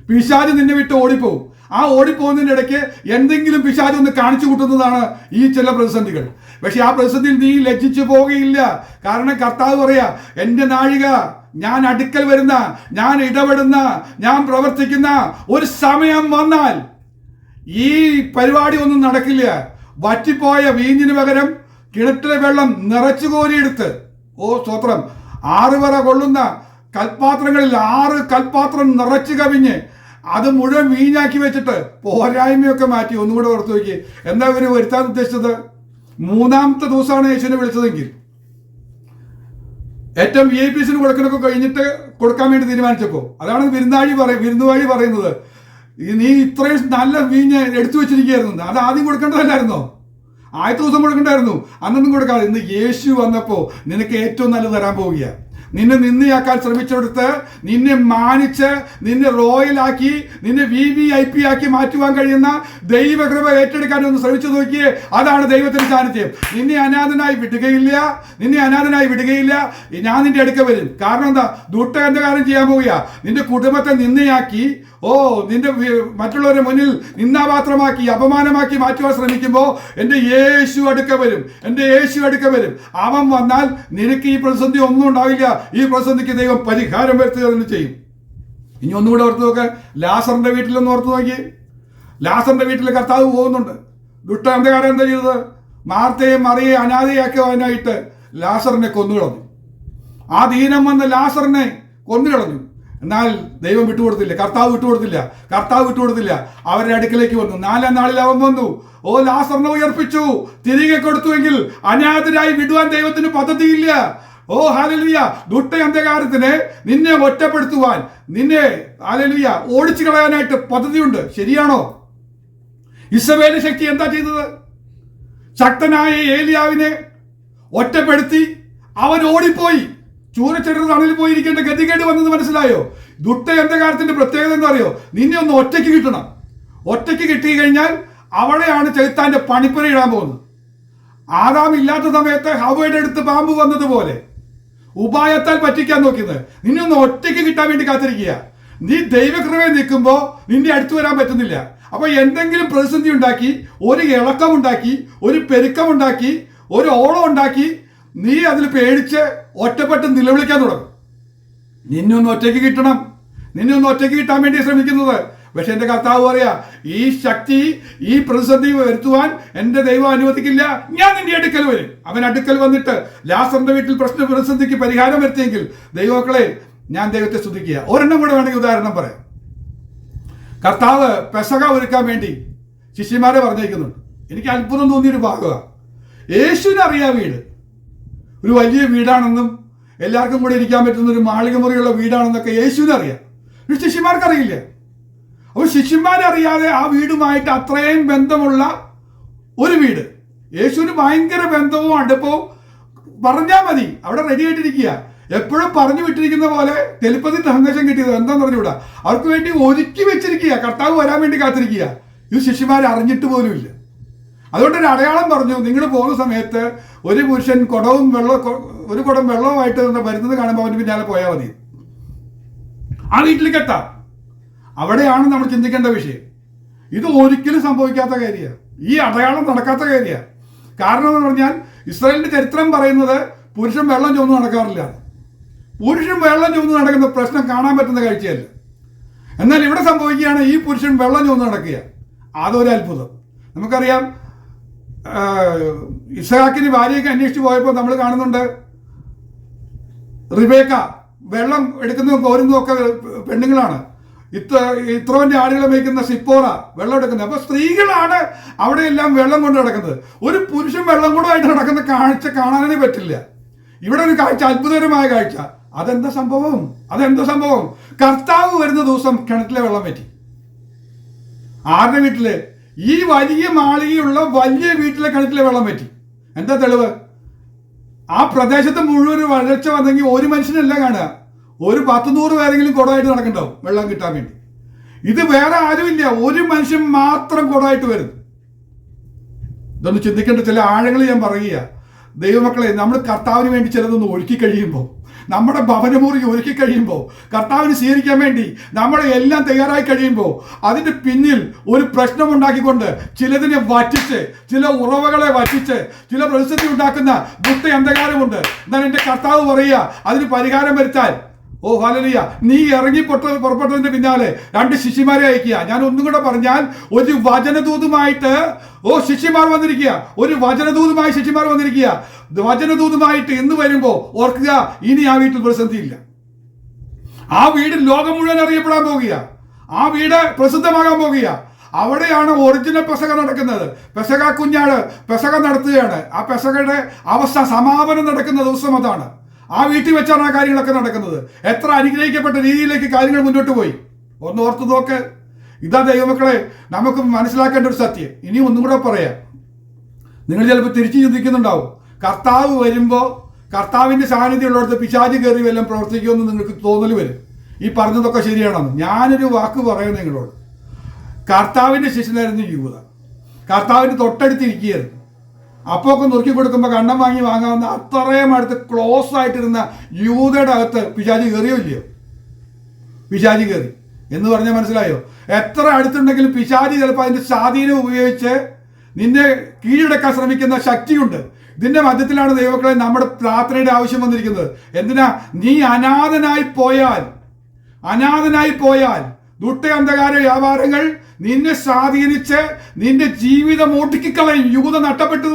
പിശാച് നിന്നെ വിട്ട് ഓടിപ്പോവും. ആ ഓടിപ്പോകുന്നതിൻ്റെ ഇടയ്ക്ക് എന്തെങ്കിലും പിശാച് ഒന്ന് കാണിച്ചു കൂട്ടുന്നതാണ് ഈ ചില പ്രതിസന്ധികൾ. പക്ഷെ ആ പ്രതിസന്ധിയിൽ നീ ലജ്ജിച്ചു പോവുകയില്ല. കാരണം കർത്താവ് പറയാ, എൻ്റെ നാഴിക, ഞാൻ അടുക്കൽ വരുന്ന, ഞാൻ ഇടപെടുന്ന, ഞാൻ പ്രവർത്തിക്കുന്ന ഒരു സമയം വന്നാൽ ഈ പരിപാടി ഒന്നും നടക്കില്ല. വറ്റിപ്പോയ വീഞ്ഞിന് പകരം കിണറ്റിലെ വെള്ളം നിറച്ചു കോരിയെടുത്ത്, ഓ സ്തോത്രം, 6 പറ കൊള്ളുന്ന കൽപ്പാത്രങ്ങളിൽ 6 കൽപ്പാത്രം നിറച്ചു കവിഞ്ഞ് അത് മുഴുവൻ വീഞ്ഞാക്കി വെച്ചിട്ട് പോരായ്മയൊക്കെ മാറ്റി. ഒന്നുകൂടെ ഓർത്ത് നോക്കി, എന്താ ഇവര് വരുത്താൻ ഉദ്ദേശിച്ചത്? 3-ാമത്തെ ദിവസമാണ് യേശുവിനെ വിളിച്ചതെങ്കിൽ ഏറ്റവും VIPസിന് കൊടുക്കണൊക്കെ കഴിഞ്ഞിട്ട് കൊടുക്കാൻ വേണ്ടി തീരുമാനിച്ചപ്പോ, അതാണ് വിരുന്നുവാഴി പറയുന്നത്, നീ ഇത്രയും നല്ല വീഞ്ഞ് എടുത്തു വെച്ചിരിക്കുകയായിരുന്നു, അത് ആദ്യം കൊടുക്കേണ്ടതല്ലായിരുന്നോ? ആദ്യത്തെ ദിവസം കൊടുക്കണ്ടായിരുന്നു, അന്നൊന്നും കൊടുക്കാതെ. ഇന്ന് യേശു വന്നപ്പോ നിനക്ക് ഏറ്റവും നല്ലത് തരാൻ പോവുകയാണ്. നിന്നെ നിന്നയാക്കാൻ ശ്രമിച്ചെടുത്ത് നിന്നെ മാനിച്ച് നിന്നെ റോയലാക്കി നിന്നെ VIP ആക്കി മാറ്റുവാൻ കഴിയുന്ന ദൈവകൃപ ഏറ്റെടുക്കാൻ ഒന്ന് ശ്രമിച്ചു നോക്കിയേ. അതാണ് ദൈവത്തിന്റെ സാന്നിധ്യം. നിന്നെ അനാഥനായി വിടുകയില്ല. ഞാൻ നിന്റെ അടുക്ക വരും. കാരണം എന്താ? ദുഷ്ടന്റെ കാര്യം ചെയ്യാൻ പോവുക. നിന്റെ കുടുംബത്തെ നിന്നയാക്കി, നിന്റെ മറ്റുള്ളവരുടെ മുന്നിൽ നിന്നാപാത്രമാക്കി അപമാനമാക്കി മാറ്റുവാൻ ശ്രമിക്കുമ്പോൾ എൻ്റെ യേശു അടുക്ക വരും. അവൻ വന്നാൽ നിനക്ക് ഈ പ്രതിസന്ധി ഒന്നും ഉണ്ടാവില്ല. ഈ പ്രതിസന്ധിക്ക് ദൈവം പരിഹാരം വരുത്തുക തന്നെ ചെയ്യും. ഇനി ഒന്നുകൂടെ ഓർത്ത് നോക്ക്, ലാസറിന്റെ വീട്ടിലൊന്ന് ഓർത്ത് നോക്കി. ലാസറിന്റെ വീട്ടിൽ കർത്താവ് പോകുന്നുണ്ട്. ദുഷ്ടന്റെക്കാരൻ എന്താ ചെയ്തത്? മാർത്തയെ മറിയെ അനാഥയാക്കുവാനായിട്ട് ലാസറിനെ കൊന്നുകളഞ്ഞു. ആ ദീനം വന്ന് ലാസറിനെ കൊന്നുകളഞ്ഞു. എന്നാൽ ദൈവം വിട്ടുകൊടുത്തില്ല, കർത്താവ് വിട്ടുകൊടുത്തില്ല. അവരുടെ അടുക്കിലേക്ക് വന്നു. 4-ാം നാളിൽ അവൻ വന്നു. ലാസറിനെ ഉയർപ്പിച്ചു, തിരികെ കൊടുത്തുവെങ്കിൽ അനാഥരായി വിടുവാൻ ദൈവത്തിന് പദ്ധതിയില്ല. ഹല്ലേലൂയ. ദുഷ്ട അന്ധകാരത്തിന് നിന്നെ ഒറ്റപ്പെടുത്തുവാൻ, നിന്നെ ഹല്ലേലൂയ ഓടിച്ചു കളയാനായിട്ട് പദ്ധതിയുണ്ട്. ശരിയാണോ? ഇസബേലിന്റെ ശക്തി എന്താ ചെയ്തത്? ശക്തനായ ഏലിയാവിനെ ഒറ്റപ്പെടുത്തി അവൻ ഓടിപ്പോയി. ചൂരച്ചെടുത്ത് തണലിൽ പോയിരിക്കേണ്ട ഗതികേട് വന്നത് മനസ്സിലായോ? ദുഷ്ട അന്ധകാരത്തിന്റെ പ്രത്യേകത എന്താ അറിയോ? നിന്നെ ഒന്ന് ഒറ്റയ്ക്ക് കിട്ടണം. ഒറ്റയ്ക്ക് കിട്ടി കഴിഞ്ഞാൽ അവിടെയാണ് ചെകുത്താന്റെ പണിപ്പുര ഇടാൻ പോകുന്നത്. ആദാം ഇല്ലാത്ത സമയത്ത് ഹവ്വയുടെ അടുത്ത് പാമ്പ് വന്നതുപോലെ ഉപായത്താൽ പറ്റിക്കാൻ നോക്കുന്നത്. നിന്നെ ഒന്ന് ഒറ്റയ്ക്ക് കിട്ടാൻ വേണ്ടി കാത്തിരിക്കുക. നീ ദൈവകൃപയിൽ നിൽക്കുമ്പോൾ നിന്റെ അടുത്ത് വരാൻ പറ്റുന്നില്ല. അപ്പൊ എന്തെങ്കിലും പ്രതിസന്ധി ഉണ്ടാക്കി, ഒരു ഇളക്കമുണ്ടാക്കി, ഒരു പെരുക്കമുണ്ടാക്കി, ഒരു ഓളം ഉണ്ടാക്കി, നീ അതിൽ പേടിച്ച് ഒറ്റപ്പെട്ട് നിലവിളിക്കാൻ തുടങ്ങും. നിന്നെ ഒന്ന് ഒറ്റയ്ക്ക് കിട്ടാൻ വേണ്ടി ശ്രമിക്കുന്നത്. പക്ഷെ എൻ്റെ കർത്താവ് പറയാ, ഈ ശക്തി, ഈ പ്രതിസന്ധി വരുത്തുവാൻ എൻ്റെ ദൈവം അനുവദിക്കില്ല. ഞാൻ നിന്റെ അടുക്കൽ വരും. അവൻ അടുക്കൽ വന്നിട്ട് ലാസറിന്റെ വീട്ടിൽ പ്രതിസന്ധിക്ക് പരിഹാരം വരുത്തിയെങ്കിൽ ദൈവമക്കളെ, ഞാൻ ദൈവത്തെ സ്തുതിക്കുക. ഒരെണ്ണം കൂടെ വേണമെങ്കിൽ ഉദാഹരണം പറയാം. കർത്താവ് പെസഹ ഒരുക്കാൻ വേണ്ടി ശിഷ്യന്മാരെ പറഞ്ഞേക്കുന്നുണ്ട്. എനിക്ക് അത്ഭുതം തോന്നിയൊരു ഭാഗമാണ്. യേശുവിന് അറിയാം വീട് ഒരു വലിയ വീടാണെന്നും എല്ലാവർക്കും കൂടെ ഇരിക്കാൻ പറ്റുന്ന ഒരു മാളിക മുറിയുള്ള വീടാണെന്നൊക്കെ യേശുവിന് അറിയാം. ശിഷ്യന്മാർക്ക് അറിയില്ല. അപ്പോൾ ശിഷ്യന്മാരറിയാതെ ആ വീടുമായിട്ട് അത്രയും ബന്ധമുള്ള ഒരു വീട്, യേശുവിന് ഭയങ്കര ബന്ധവും അടുപ്പവും, പറഞ്ഞാൽ മതി, അവിടെ റെഡി ആയിട്ടിരിക്കുക. എപ്പോഴും പറഞ്ഞു വിട്ടിരിക്കുന്ന പോലെ തെളിപ്പതി സന്ദേശം കിട്ടിയത് എന്താണെന്ന് പറഞ്ഞുകൂടാ. അവർക്ക് വേണ്ടി ഒരുക്കി വെച്ചിരിക്കുക. കർത്താവ് വരാൻ വേണ്ടി കാത്തിരിക്കുക. ഇത് ശിഷ്യന്മാർ അറിഞ്ഞിട്ട് പോലുമില്ല. അതുകൊണ്ടൊരു അടയാളം പറഞ്ഞു. നിങ്ങൾ പോകുന്ന സമയത്ത് ഒരു പുരുഷൻ ഒരു കുടം വെള്ളവുമായിട്ട് വരുന്നത് കാണുമ്പോൾ അവന് പിന്നാലെ പോയാൽ മതി. ആ വീട്ടിലേക്ക് എത്താം. അവിടെയാണ് നമ്മൾ ചിന്തിക്കേണ്ട വിഷയം. ഇത് ഒരിക്കലും സംഭവിക്കാത്ത കാര്യമാണ്. ഈ അടയാളം നടക്കാത്ത കാര്യമാണ്. കാരണം എന്ന് പറഞ്ഞാൽ ഇസ്രായേലിന്റെ ചരിത്രം പറയുന്നത് പുരുഷൻ വെള്ളം ചുമന്ന് നടക്കാറില്ല. പുരുഷൻ വെള്ളം ചുമന്ന് നടക്കുന്ന പ്രശ്നം കാണാൻ പറ്റുന്ന കാഴ്ചയല്ല. എന്നാൽ ഇവിടെ സംഭവിക്കുകയാണ്, ഈ പുരുഷൻ വെള്ളം ചുമന്ന് നടക്കുക. അതൊരു അത്ഭുതം. നമുക്കറിയാം, ഇസ്ഹാക്കിന് ഭാര്യയൊക്കെ അന്വേഷിച്ച് പോയപ്പോൾ നമ്മൾ കാണുന്നുണ്ട്, റിബേക്ക വെള്ളം എടുക്കുന്നതും കോരുന്നതും ഒക്കെ പെണ്ണുങ്ങളാണ്. ഇത്രോന്റെ ആടുകളെ മേയ്ക്കുന്ന സിപ്പോറ വെള്ളം എടുക്കുന്നത്. അപ്പൊ സ്ത്രീകളാണ് അവിടെയെല്ലാം വെള്ളം കൊണ്ട് നടക്കുന്നത്. ഒരു പുരുഷൻ വെള്ളം കൊണ്ടുമായിട്ട് നടക്കുന്ന കാഴ്ച കാണാനേ പറ്റില്ല. ഇവിടെ ഒരു കാഴ്ച, അത്ഭുതകരമായ കാഴ്ച. അതെന്താ സംഭവം? കർത്താവ് വരുന്ന ദിവസം കിണറ്റിലെ വെള്ളം പറ്റി. ആരുടെ വീട്ടിലെ? ഈ വലിയ മാളികയുള്ള വലിയ വീട്ടിലെ കിണറ്റിലെ വെള്ളം പറ്റി. എന്താ തെളിവ്? ആ പ്രദേശത്ത് മുഴുവൻ വരൾച്ച വന്നെങ്കിൽ ഒരു മനുഷ്യനല്ല കാണുക, ഒരു 10-100 പേരെങ്കിലും കുടമായിട്ട് നടക്കണ്ടാവും വെള്ളം കിട്ടാൻ വേണ്ടി. ഇത് വേറെ ആരുമില്ല, ഒരു മനുഷ്യൻ മാത്രം കുടമായിട്ട് വരുന്നു. ഇതൊന്ന് ചിന്തിക്കേണ്ട ചില ആഴങ്ങൾ ഞാൻ പറയുക. ദൈവമക്കളെ, നമ്മൾ കർത്താവിന് വേണ്ടി ചിലതൊന്ന് ഒരുക്കി കഴിയുമ്പോൾ, നമ്മുടെ ഭവനമുറി ഒരുക്കി കഴിയുമ്പോൾ, കർത്താവിന് സ്വീകരിക്കാൻ വേണ്ടി നമ്മളെ എല്ലാം തയ്യാറായി കഴിയുമ്പോൾ, അതിൻ്റെ പിന്നിൽ ഒരു പ്രശ്നം ഉണ്ടാക്കിക്കൊണ്ട് ചിലതിനെ വറ്റിച്ച്, ചില ഉറവകളെ വറ്റിച്ച്, ചില പ്രതിസന്ധി ഉണ്ടാക്കുന്ന ദുഷ്ട അന്ധകാരമുണ്ട്. എന്നാൽ എൻ്റെ കർത്താവ് പറയുക, അതിന് പരിഹാരം വരുത്താൻ ഓ ഹല്ലേലൂയ. നീ ഇറങ്ങി പുറപ്പെട്ടതിന്റെ പിന്നാലെ 2 ശിഷ്യന്മാരെ അയക്കുക. ഞാൻ ഒന്നും കൂടെ പറഞ്ഞാൽ, ഒരു വചനദൂതുമായിട്ട് ശിഷ്യന്മാർ വന്നിരിക്കുക. ഒരു വചനദൂതുമായി ശിഷ്യന്മാർ വന്നിരിക്കുക. വചനദൂതുമായിട്ട് എന്ന് വരുമ്പോ ഓർക്കുക, ഇനി ആ വീട്ടിൽ പ്രതിസന്ധിയില്ല. ആ വീട് ലോകം മുഴുവൻ അറിയപ്പെടാൻ പോകുക. ആ വീട് പ്രസിദ്ധമാകാൻ പോകുക. അവിടെയാണ് ഒറിജിനൽ പെസക നടക്കുന്നത്. പെസക കുഞ്ഞാട് പെസക നടത്തുകയാണ്. ആ പെസകയുടെ സമാപനം നടക്കുന്ന ദിവസം അതാണ്. ആ വീട്ടിൽ വെച്ചാണ് ആ കാര്യങ്ങളൊക്കെ നടക്കുന്നത്. എത്ര അനുഗ്രഹിക്കപ്പെട്ട രീതിയിലേക്ക് കാര്യങ്ങൾ മുന്നോട്ട് പോയി. ഒന്ന് ഓർത്ത് നോക്ക്. ഇതാ ദൈവമക്കളെ നമുക്ക് മനസ്സിലാക്കേണ്ട ഒരു സത്യം. ഇനി ഒന്നും കൂടെ പറയാം. നിങ്ങൾ ചിലപ്പോൾ തിരിച്ചു ചിന്തിക്കുന്നുണ്ടാവും, കർത്താവ് വരുമ്പോൾ കർത്താവിന്റെ സാന്നിധ്യം ഉള്ളിടത്ത് പിശാച് കയറി വല്ലതും പ്രവർത്തിക്കുമെന്ന് നിങ്ങൾക്ക് തോന്നൽ വരും. ഈ പറഞ്ഞതൊക്കെ ശരിയാണെന്ന്. ഞാനൊരു വാക്ക് പറയാം നിങ്ങളോട്. കർത്താവിന്റെ ശിഷ്യനായിരുന്നു യൂദ. കർത്താവിന് തൊട്ടടുത്തിരിക്കുകയായിരുന്നു. അപ്പോൾ ഒക്കെ നുറുക്കി കൊടുക്കുമ്പോൾ കണ്ണം വാങ്ങാവുന്ന അത്രയും അടുത്ത് ക്ലോസ് ആയിട്ടിരുന്ന യൂദയുടെ അകത്ത് പിശാച് കയറിയോ ഇല്ലയോ? പിശാച് കയറി എന്ന് പറഞ്ഞാൽ മനസ്സിലായോ? എത്ര അടുത്തുണ്ടെങ്കിലും പിശാച് ചിലപ്പോൾ അതിന്റെ സ്വാധീനം ഉപയോഗിച്ച് നിന്നെ കീഴടക്കാൻ ശ്രമിക്കുന്ന ശക്തിയുണ്ട്. ഇതിന്റെ മധ്യത്തിലാണ് ദൈവമക്കളെ നമ്മുടെ പ്രാർത്ഥനയുടെ ആവശ്യം വന്നിരിക്കുന്നത്. എന്തിനാ? നീ അനാഥനായി പോയാൽ ദുഷ്ട അന്ധകാര വ്യാപാരങ്ങൾ നിന്നെ സ്വാധീനിച്ച് നിന്റെ ജീവിതം ഓട്ടിക്കളയും. യൂദ നഷ്ടപ്പെട്ടു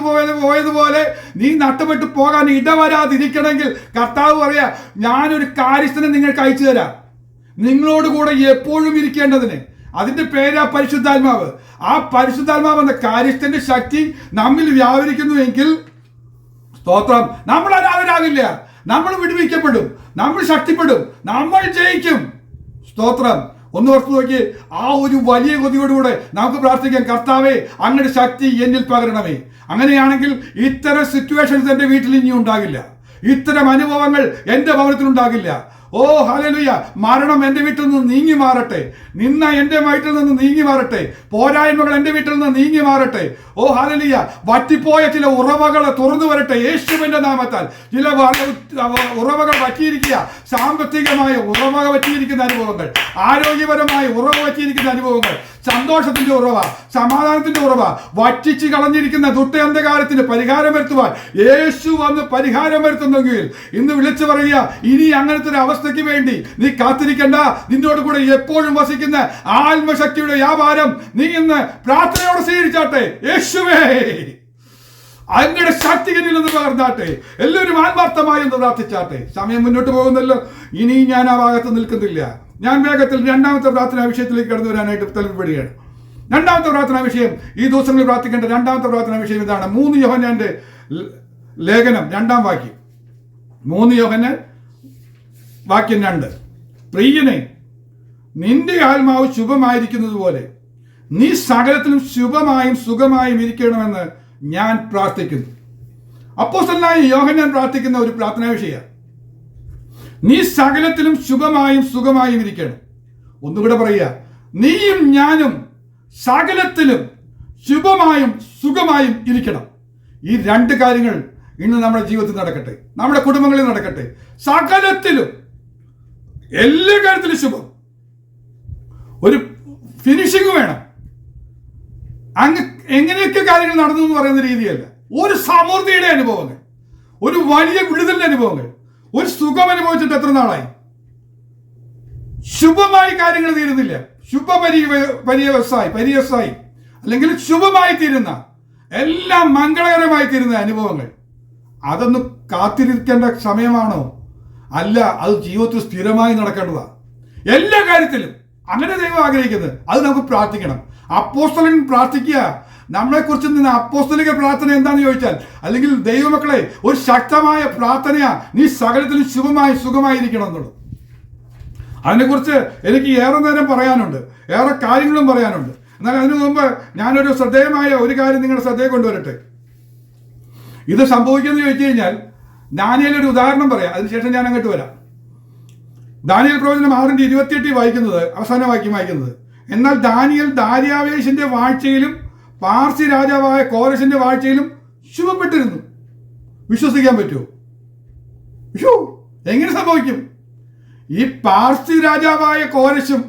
പോയതുപോലെ നീ നഷ്ടപ്പെട്ടു പോകാൻ ഇടവരാതിരിക്കണമെങ്കിൽ കർത്താവ് പറയാ, ഞാനൊരു കാര്യസ്ഥനെ നിങ്ങൾക്ക് അയച്ചു തരാം, നിങ്ങളോട് കൂടെ എപ്പോഴും ഇരിക്കേണ്ടതിന്. അതിന്റെ പേരാ പരിശുദ്ധാത്മാവ്. ആ പരിശുദ്ധാത്മാവ് എന്ന കാര്യസ്ഥന്റെ ശക്തി നമ്മിൽ വ്യാപരിക്കുന്നുവെങ്കിൽ സ്തോത്രം, നമ്മൾ അനാഥരാകില്ല, നമ്മൾ വിടുവിക്കപ്പെടും, നമ്മൾ ശക്തിപ്പെടും, നമ്മൾ ജയിക്കും. സ്തോത്രം. ഒന്ന് ഓർത്ത് നോക്കി. ആ ഒരു വലിയ കൊതിയോടുകൂടെ നമുക്ക് പ്രാർത്ഥിക്കാം, കർത്താവേ അങ്ങയുടെ ശക്തി എന്നിൽ പകരണമേ. അങ്ങനെയാണെങ്കിൽ ഇത്തരം സിറ്റുവേഷൻസ് എൻ്റെ വീട്ടിൽ ഇനി ഉണ്ടാകില്ല. ഇത്തരം അനുഭവങ്ങൾ എൻ്റെ ഭവനത്തിൽ ഉണ്ടാകില്ല. ഓ ഹല്ലേലൂയ. മരണം എൻ്റെ വീട്ടിൽ നിന്ന് നീങ്ങി മാറട്ടെ. നിന്ന എൻ്റെ വീട്ടിൽ നിന്ന് നീങ്ങി മാറട്ടെ. പോരായ്മകൾ എൻ്റെ വീട്ടിൽ നിന്ന് നീങ്ങി മാറട്ടെ. ഓ ഹല്ലേലൂയ. വറ്റിപ്പോയ ചില ഉറവകൾ തുറന്നു വരട്ടെ യേശുവിന്റെ നാമത്താൽ. ചില ഉറവകൾ വറ്റിയിരിക്കുക. സാമ്പത്തികമായ ഉറവ വറ്റിയിരിക്കുന്ന അനുഭവങ്ങൾ, ആരോഗ്യപരമായ ഉറവ വറ്റിയിരിക്കുന്ന അനുഭവങ്ങൾ, സന്തോഷത്തിന്റെ ഉറവ, സമാധാനത്തിന്റെ ഉറവ വറ്റിച്ച് കളഞ്ഞിരിക്കുന്ന ദുഷ്ടഅന്ധകാരത്തിന് പരിഹാരം വരുത്തുവാൻ യേശു വന്ന് പരിഹാരം വരുത്തുന്നെങ്കിൽ ഇന്ന് വിളിച്ചു പറയുക, ഇനി അങ്ങനത്തെ ഒരു അവസ്ഥയ്ക്ക് വേണ്ടി നീ കാത്തിരിക്കണ്ട. നിന്നോട് കൂടെ എപ്പോഴും വസിക്കുന്ന ആത്മശക്തിയുടെ വ്യാപാരം നീ ഇന്ന് പ്രാർത്ഥനയോടെ സ്വീകരിച്ചാട്ടെ. യേശുവേ അങ്ങയുടെ ശക്തി എന്നിൽ നിന്ന് പകർന്നാട്ടെ. എല്ലാവരും ആത്മാർത്ഥമായി ഒന്ന് പ്രാർത്ഥിച്ചാട്ടെ. സമയം മുന്നോട്ട് പോകുന്നല്ലോ. ഇനി ഞാൻ ആ ഭാഗത്ത് നിൽക്കുന്നില്ല. ഞാൻ വേഗത്തിൽ രണ്ടാമത്തെ പ്രാർത്ഥനാ വിഷയത്തിലേക്ക് കടന്നു വരാനായിട്ട് താല്പര്യപ്പെടുകയാണ്. രണ്ടാമത്തെ പ്രാർത്ഥനാ വിഷയം, ഈ ദിവസങ്ങളിൽ പ്രാർത്ഥിക്കേണ്ട രണ്ടാമത്തെ പ്രാർത്ഥനാ വിഷയം ഇതാണ്. 3 യോഹന്നാന്റെ ലേഖനം 2-ാം വാക്യം. 3 യോഹന്നാൻ വാക്യം 2. പ്രിയനെ, നിന്റെ ആത്മാവ് ശുഭമായിരിക്കുന്നത് പോലെ നീ സകലത്തിലും ശുഭമായും സുഖമായും ഇരിക്കണമെന്ന് ഞാൻ പ്രാർത്ഥിക്കുന്നു. അപ്പോസ്തലനായ യോഹന്നാൻ പ്രാർത്ഥിക്കുന്ന ഒരു പ്രാർത്ഥനാ വിഷയം, നീ സകലത്തിലും ശുഭമായും സുഖമായും ഇരിക്കണം. ഒന്നുകൂടെ പറയുക, നീയും ഞാനും സകലത്തിലും ശുഭമായും സുഖമായും ഇരിക്കണം. ഈ 2 കാര്യങ്ങൾ ഇന്ന് നമ്മുടെ ജീവിതത്തിൽ നടക്കട്ടെ, നമ്മുടെ കുടുംബങ്ങളിൽ നടക്കട്ടെ. സകലത്തിലും, എല്ലാ കാര്യത്തിലും ശുഭം. ഒരു ഫിനിഷിംഗ് വേണം. അങ്ങ് എങ്ങനെയൊക്കെ കാര്യങ്ങൾ നടന്നു എന്ന് പറയുന്ന രീതിയല്ല. ഒരു സമൃദ്ധിയുടെ അനുഭവങ്ങൾ, ഒരു വലിയ വിടുതലിന്റെ അനുഭവങ്ങൾ, ഒരു സുഖം അനുഭവിച്ചിട്ട് എത്ര നാളായി? ശുഭമായി കാര്യങ്ങൾ തീരുന്നില്ല. പര്യവസായി അല്ലെങ്കിൽ ശുഭമായി തീരുന്ന, എല്ലാം മംഗളകരമായി തീരുന്ന അനുഭവങ്ങൾ, അതൊന്നും കാത്തിരിക്കേണ്ട സമയമാണോ? അല്ല, അത് ജീവിതത്തിൽ സ്ഥിരമായി നടക്കേണ്ടതാണ്. എല്ലാ കാര്യത്തിലും അങ്ങനെ ദൈവം ആഗ്രഹിക്കുന്നത്. അത് നമുക്ക് പ്രാർത്ഥിക്കണം. അപ്പോസ്തലൻ പ്രാർത്ഥിക്കുക. നമ്മളെക്കുറിച്ച് നിന്ന് അപ്പോസ്തലിക പ്രാർത്ഥന എന്താണെന്ന് ചോദിച്ചാൽ, അല്ലെങ്കിൽ ദൈവമക്കളെ ഒരു ശക്തമായ പ്രാർത്ഥനയാ, നീ സകലത്തിലും ശുഭമായി സുഖമായിരിക്കണം എന്നുള്ളത്. അതിനെക്കുറിച്ച് എനിക്ക് ഏറെ നേരം പറയാനുണ്ട്, ഏറെ കാര്യങ്ങളും പറയാനുണ്ട്. എന്നാൽ അതിനു മുമ്പ് ഞാനൊരു ശ്രദ്ധേയമായ ഒരു കാര്യം നിങ്ങളുടെ ശ്രദ്ധയെ കൊണ്ടുവരട്ടെ. ഇത് സംഭവിക്കുന്നത് ചോദിച്ചു കഴിഞ്ഞാൽ, ദാനിയേൽ ഒരു ഉദാഹരണം പറയാം, അതിനുശേഷം ഞാൻ അങ്ങോട്ട് വരാം. ദാനിയേൽ പ്രവചനം 6:28 വായിക്കുന്നത്, അവസാന വാക്യം വായിക്കുന്നത്, എന്നാൽ ദാനിയേൽ ദാര്യാവേശിന്റെ വാഴ്ചയിലും പാർസി രാജാവായ കോരശിന്റെ വാഴ്ചയിലും ശുഭപ്പെട്ടിരുന്നു. വിശ്വസിക്കാൻ പറ്റുമോ? എങ്ങനെ സംഭവിക്കും? ഈ പാർസി രാജാവായ കോരശും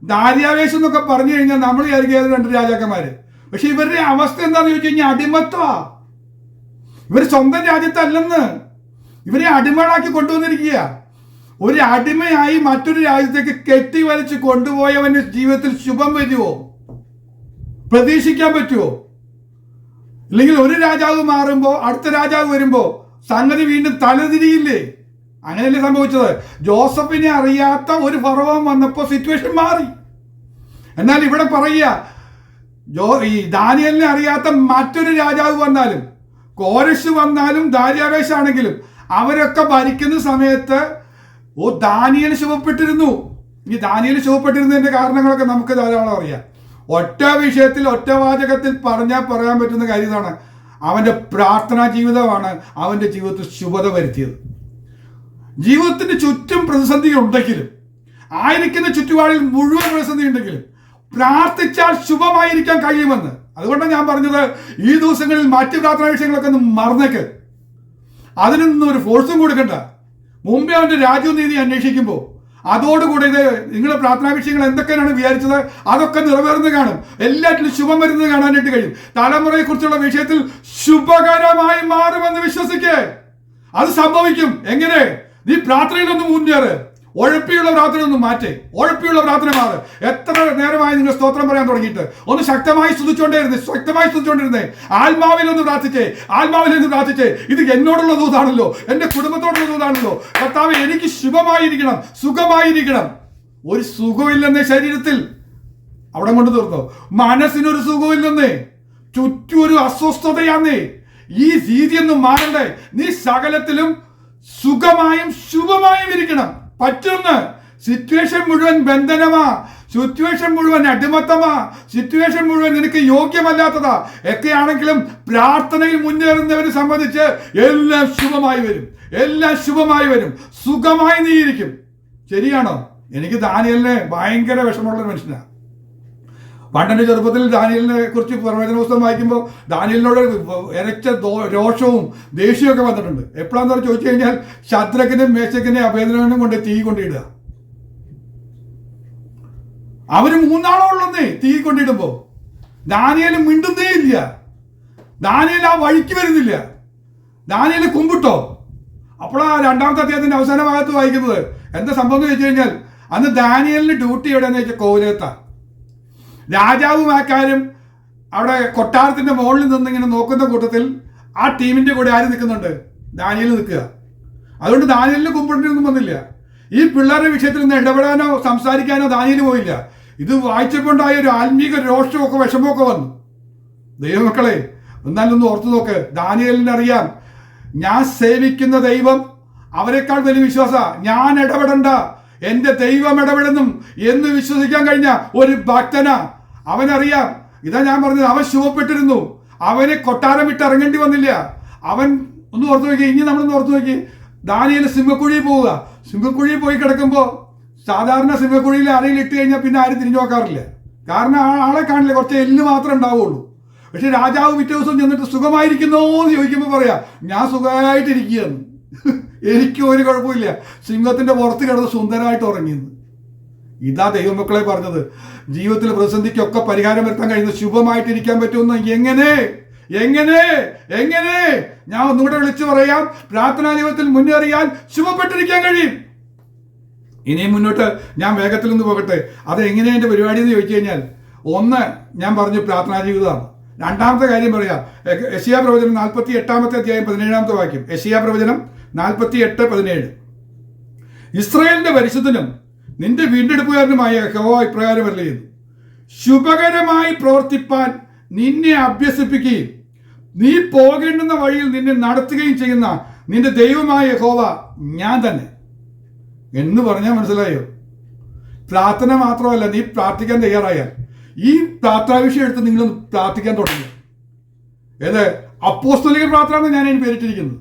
ദാര്യാവേശം എന്നൊക്കെ പറഞ്ഞു കഴിഞ്ഞാൽ നമ്മൾ വിചാരിക്കുക 2 രാജാക്കന്മാര്. പക്ഷെ ഇവരുടെ അവസ്ഥ എന്താണെന്ന് ചോദിച്ചു കഴിഞ്ഞാൽ അടിമത്വ. ഇവർ സ്വന്തം രാജ്യത്തല്ലെന്ന്, ഇവരെ അടിമകളാക്കി കൊണ്ടുവന്നിരിക്കുക. ഒരു അടിമയായി മറ്റൊരു രാജ്യത്തേക്ക് കെട്ടിവലിച്ച് കൊണ്ടുപോയവന്റെ ജീവിതത്തിൽ ശുഭം വരുമോ? പ്രതീക്ഷിക്കാൻ പറ്റുമോ? ഇല്ലെങ്കിൽ ഒരു രാജാവ് മാറുമ്പോൾ അടുത്ത രാജാവ് വരുമ്പോൾ സംഗതി വീണ്ടും തലതിരിയില്ലേ? അങ്ങനെയല്ലേ സംഭവിച്ചത്? ജോസഫിനെ അറിയാത്ത ഒരു ഫറവോൻ വന്നപ്പോൾ സിറ്റുവേഷൻ മാറി. എന്നാൽ ഇവിടെ പറയുക, ഈ ദാനിയേലിനെ അറിയാത്ത മറ്റൊരു രാജാവ് വന്നാലും, കോരശ് വന്നാലും, ദാര്യാവേശ് ആണെങ്കിലും അവരൊക്കെ ഭരിക്കുന്ന സമയത്ത് ദാനിയേൽ ശുഭപ്പെട്ടിരുന്നു. ഈ ദാനിയേൽ ശുഭപ്പെട്ടിരുന്നതിന്റെ കാരണങ്ങളൊക്കെ നമുക്ക് ധാരാളം അറിയാം. ഒറ്റ വിഷയത്തിൽ ഒറ്റ വാചകത്തിൽ പറയാൻ പറ്റുന്ന കാര്യം ഇതാണ്: അവന്റെ പ്രാർത്ഥനാ ജീവിതമാണ് അവന്റെ ജീവിതത്തിൽ ശുഭത വരുത്തിയത്. ജീവിതത്തിന്റെ ചുറ്റും പ്രതിസന്ധി ഉണ്ടെങ്കിലും, ആയിരിക്കുന്ന ചുറ്റുപാടിൽ മുഴുവൻ പ്രതിസന്ധി ഉണ്ടെങ്കിലും പ്രാർത്ഥിച്ചാൽ ശുഭമായിരിക്കാൻ കഴിയുമെന്ന്. അതുകൊണ്ടാണ് ഞാൻ പറഞ്ഞത്, ഈ ദിവസങ്ങളിൽ മറ്റ് പ്രാർത്ഥനാ വിഷയങ്ങളൊക്കെ ഒന്ന് മറന്നേക്ക്. അതിനൊന്നും ഒരു ഫോഴ്സും കൊടുക്കണ്ട. മുമ്പേ അവന്റെ രാജ്യനീതി അന്വേഷിക്കുമ്പോൾ അതോടുകൂടി ഇത് നിങ്ങളുടെ പ്രാർത്ഥനാ വിഷയങ്ങൾ എന്തൊക്കെയാണ് വിചാരിച്ചത് അതൊക്കെ നിറവേറുന്നത് കാണും. എല്ലാറ്റിലും ശുഭം വരുന്നത് കാണാനായിട്ട് കഴിയും. തലമുറയെ കുറിച്ചുള്ള വിഷയത്തിൽ ശുഭകരമായി മാറുമെന്ന് വിശ്വസിക്കേ. അത് സംഭവിക്കും. എങ്ങനെ? നീ പ്രാർത്ഥനയിലൊന്നും മുന്നേറ്. ഉഴപ്പിയുള്ള പ്രാർത്ഥന ഒന്നും മാറ്റേ. ഉഴപ്പിയുള്ള പ്രാർത്ഥന മാറ്. എത്ര നേരമായി നിങ്ങൾ സ്തോത്രം പറയാൻ തുടങ്ങിയിട്ട്? ഒന്ന് ശക്തമായി സ്തുതിച്ചുകൊണ്ടിരുന്നേ. ആത്മാവിലൊന്ന് പ്രാർത്ഥിച്ചേ. ഇത് എന്നോടുള്ള ദൂതാണല്ലോ, എന്റെ കുടുംബത്തോടുള്ള ദൂതാണല്ലോ. കർത്താവേ, എനിക്ക് ശുഭമായിരിക്കണം, സുഖമായിരിക്കണം. ഒരു സുഖമില്ലെന്നേ ശരീരത്തിൽ, അവിടെ കൊണ്ട് തീർന്നോ? മനസ്സിനൊരു സുഖമില്ലെന്നേ, ചുറ്റും ഒരു അസ്വസ്ഥതയാന്നേ. ഈ രീതിയൊന്നും മാറണ്ടേ? നീ സകലത്തിലും സുഖമായും ശുഭമായും ഇരിക്കണം. പറ്റുന്ന സിറ്റുവേഷൻ മുഴുവൻ ബന്ധനമാ, സിറ്റുവേഷൻ മുഴുവൻ അടിമത്തമാ, സിറ്റുവേഷൻ മുഴുവൻ നിനക്ക് യോഗ്യമല്ലാത്തതാ ഒക്കെയാണെങ്കിലും പ്രാർത്ഥനയിൽ മുന്നേറുന്നവരെ സംബന്ധിച്ച് എല്ലാം ശുഭമായി വരും. സുഖമായി നീ ഇരിക്കും. ശരിയാണോ? എനിക്ക് ദാനിയേലിനെ ഭയങ്കര വിഷമമുള്ള മനുഷ്യനാണ്. പണ്ടെന്റെ ചെറുപ്പത്തിൽ ദാനിയേലിനെ കുറിച്ച് പ്രവചന പുസ്തകം വായിക്കുമ്പോൾ ദാനിയേലിനോട് ഇരച്ച രോഷവും ദേഷ്യമൊക്കെ വന്നിട്ടുണ്ട്. എപ്പോഴാന്ന് ചോദിച്ചു കഴിഞ്ഞാൽ, ശദ്രക്കിനെയും മേശക്കിനെയും അഭേദനെയും കൊണ്ട് തീ കൊണ്ടിടുക. അവര് 3 ആളോളന്നേ തീ കൊണ്ടിടുമ്പോ ദാനിയേൽ മിണ്ടുന്നേ ഇല്ല. ദാനിയേൽ ആ വഴിക്ക് വരുന്നില്ല. ദാനിയേൽ കുമ്പിട്ടോ. അപ്പോഴാ 2-ാമത്തെ അധ്യായത്തിന്റെ അവസാന ഭാഗത്ത് വായിക്കുന്നത് എന്താ സംഭവം എന്ന് വെച്ച് കഴിഞ്ഞാൽ, അന്ന് ദാനിയേലിന് ഡ്യൂട്ടി എവിടെയെന്ന് വെച്ചാൽ കോവിലത്താ. രാജാവും ആക്കാരും അവിടെ കൊട്ടാരത്തിന്റെ മുകളിൽ നിന്ന് ഇങ്ങനെ നോക്കുന്ന കൂട്ടത്തിൽ ആ ടീമിന്റെ കൂടെ ആര് നിൽക്കുന്നുണ്ട്? ദാനിയേൽ നിൽക്കുക. അതുകൊണ്ട് ദാനിയേലിന് കുമ്പിടൊന്നും വന്നില്ല. ഈ പിള്ളേരുടെ വിഷയത്തിൽ നിന്ന് ഇടപെടാനോ സംസാരിക്കാനോ ദാനിയേൽ പോയില്ല. ഇത് വായിച്ചപ്പോണ്ടായ ഒരു ആത്മീക രോഷമൊക്കെ വിഷമമൊക്കെ വന്നു. ദൈവമക്കളെ, എന്നാലൊന്ന് ഓർത്തു നോക്ക്. ദാനിയേലിന് അറിയാം, ഞാൻ സേവിക്കുന്ന ദൈവം അവരെക്കാൾ വലിയ വിശ്വാസ. ഞാൻ ഇടപെടണ്ട, എന്റെ ദൈവം ഇടപെടുന്നു എന്ന് വിശ്വസിക്കാൻ കഴിഞ്ഞ ഒരു ഭക്തനാ. അവനറിയാം. ഇതാ ഞാൻ പറഞ്ഞത്, അവൻ ശുഭപ്പെട്ടിരുന്നു. അവന് കൊട്ടാരം വിട്ട് ഇറങ്ങേണ്ടി വന്നില്ല. അവൻ ഒന്ന് ഓർത്തു നോക്കി. ഇനി നമ്മളൊന്ന് ഓർത്തു നോക്കി. ദാനിയേൽ സിംഹക്കുഴിയിൽ പോവുക. സിംഹക്കുഴിയിൽ പോയി കിടക്കുമ്പോൾ സാധാരണ സിംഹക്കുഴിയിൽ ആരെങ്കിലും ഇട്ട് കഴിഞ്ഞാൽ പിന്നെ ആരും തിരിഞ്ഞു നോക്കാറില്ല. കാരണം ആളെ കാണില്ല, കുറച്ച് എല്ല് മാത്രമേ ഉണ്ടാവുള്ളൂ. പക്ഷെ രാജാവ് പിറ്റേ ദിവസം ചെന്നിട്ട് സുഖമായിരിക്കുന്നോ എന്ന് ചോദിക്കുമ്പോൾ പറയാ, ഞാൻ സുഖമായിട്ടിരിക്കുകയാണ്, എനിക്ക് ഒരു കുഴപ്പമില്ല, സിംഹത്തിന്റെ പുറത്ത് കിടന്ന് സുന്ദരമായിട്ട് ഉറങ്ങിയെന്ന്. ഇതാ ദൈവമക്കളെ പറഞ്ഞത്, ജീവിതത്തിലെ പ്രതിസന്ധിക്കൊക്കെ പരിഹാരം വരുത്താൻ കഴിയുന്ന ശുഭമായിട്ടിരിക്കാൻ പറ്റുമെന്ന് എങ്ങനെ ഞാൻ ഒന്നുകൂടെ വിളിച്ചു പറയാം. പ്രാർത്ഥനാ ജീവിതത്തിൽ മുന്നേറിയാൽ ശുഭപ്പെട്ടിരിക്കാൻ കഴിയും. ഇനിയും മുന്നോട്ട് ഞാൻ വേഗത്തിൽ നിന്ന് പോകട്ടെ. അത് എങ്ങനെയാ എൻ്റെ പരിപാടി എന്ന് ചോദിച്ചു കഴിഞ്ഞാൽ, ഒന്ന് ഞാൻ പറഞ്ഞു പ്രാർത്ഥനാ ജീവിതമാണ്. രണ്ടാമത്തെ കാര്യം പറയാം. യെശയ്യാ പ്രവചനം 48-ാമത്തെ അധ്യായം 17-ാമത്തെ വാക്യം. യെശയ്യാ പ്രവചനം 48:17. ഇസ്രായേലിന്റെ പരിശുദ്ധനും നിന്റെ വീണ്ടെടുപ്പുകാരനുമായ യഹോവ ഇപ്രകാരം അരുളിച്ചെയ്യുന്നു, ശുഭകരമായി പ്രവർത്തിപ്പാൻ നിന്നെ അഭ്യസിപ്പിക്കുകയും നീ പോകേണ്ടുന്ന വഴിയിൽ നിന്നെ നടത്തുകയും ചെയ്യുന്ന നിന്റെ ദൈവമായ യഹോവ ഞാൻ തന്നെ എന്ന് പറഞ്ഞാൽ മനസ്സിലായോ? പ്രാർത്ഥന മാത്രമല്ല, നീ പ്രാർത്ഥിക്കാൻ തയ്യാറായാൽ ഈ പ്രാർത്ഥനാ വിഷയം എടുത്ത് നിങ്ങൾ പ്രാർത്ഥിക്കാൻ തുടങ്ങി. ഏത് അപ്പോസ്തലിക പ്രാർത്ഥന ഞാൻ അതിന് പേരിട്ടിരിക്കുന്നത്.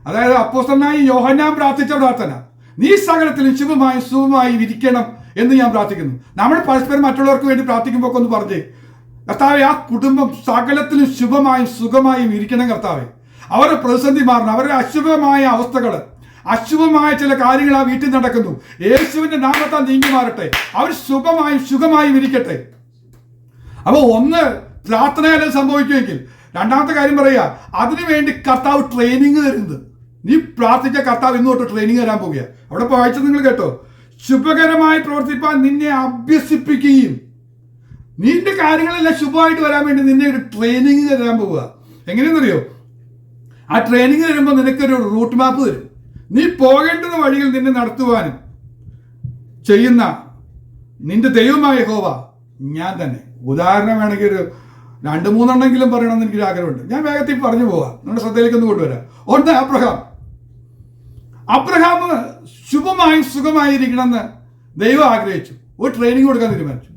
അതായത് അപ്പോസ്തലനായി യോഹന്നാൻ പ്രാർത്ഥിച്ച പ്രാർത്ഥന, നീ സകലത്തിലും ശുഭമായും ഇരിക്കണം എന്ന് ഞാൻ പ്രാർത്ഥിക്കുന്നു. നമ്മൾ പരസ്പരം മറ്റുള്ളവർക്ക് വേണ്ടി പ്രാർത്ഥിക്കുമ്പോൾ ഒക്കെ ഒന്ന് പറഞ്ഞേ, കർത്താവെ, ആ കുടുംബം സകലത്തിലും ശുഭമായും സുഖമായും ഇരിക്കണം കർത്താവെ. അവരുടെ പ്രതിസന്ധി മാറണം, അവരുടെ അശുഭമായ അവസ്ഥകൾ, അശുഭമായ ചില കാര്യങ്ങൾ ആ വീട്ടിൽ നടക്കുന്നു, യേശുവിന്റെ നാമത്താൽ നീങ്ങി മാറട്ടെ, അവർ ശുഭമായും സുഖമായും ഇരിക്കട്ടെ. അപ്പൊ ഒന്ന് പ്രാർത്ഥനയാലും സംഭവിക്കുമെങ്കിൽ, രണ്ടാമത്തെ കാര്യം പറയുക, അതിനുവേണ്ടി കർത്താവ് ട്രെയിനിങ് തരുന്നത്. നീ പ്രാർത്ഥിച്ച കർത്താവ് ഇന്ന് തൊട്ട് ട്രെയിനിങ് തരാൻ പോകുക. അവിടെ വായിച്ചത് നിങ്ങൾ കേട്ടോ, ശുഭകരമായി പ്രവർത്തിപ്പാൻ നിന്നെ അഭ്യസിപ്പിക്കുകയും നിന്റെ കാര്യങ്ങളെല്ലാം ശുഭമായിട്ട് വരാൻ വേണ്ടി നിന്നെ ഒരു ട്രെയിനിങ് തരാൻ പോവുക. എങ്ങനെയെന്നറിയോ? ആ ട്രെയിനിങ് തരുമ്പോൾ നിനക്കൊരു റൂട്ട് മാപ്പ് തരും. നീ പോകേണ്ടുന്ന വഴിയിൽ നിന്നെ നടത്തുവാനും ചെയ്യുന്ന നിന്റെ ദൈവമായ യഹോവ ഞാൻ തന്നെ. ഉദാഹരണം വേണമെങ്കിൽ ഒരു 2-3 പറയണമെന്ന് എനിക്കൊരു ആഗ്രഹമുണ്ട്. ഞാൻ വേഗത്തിൽ പറഞ്ഞു പോവാം, നമ്മുടെ ശ്രദ്ധയിലേക്ക് ഒന്ന് കൊണ്ടുവരാം. ഒന്ന്, അബ്രഹാം ശുഭമായും സുഖമായിരിക്കണമെന്ന് ദൈവം ആഗ്രഹിച്ചു. ഒരു ട്രെയിനിങ് കൊടുക്കാൻ തീരുമാനിച്ചു.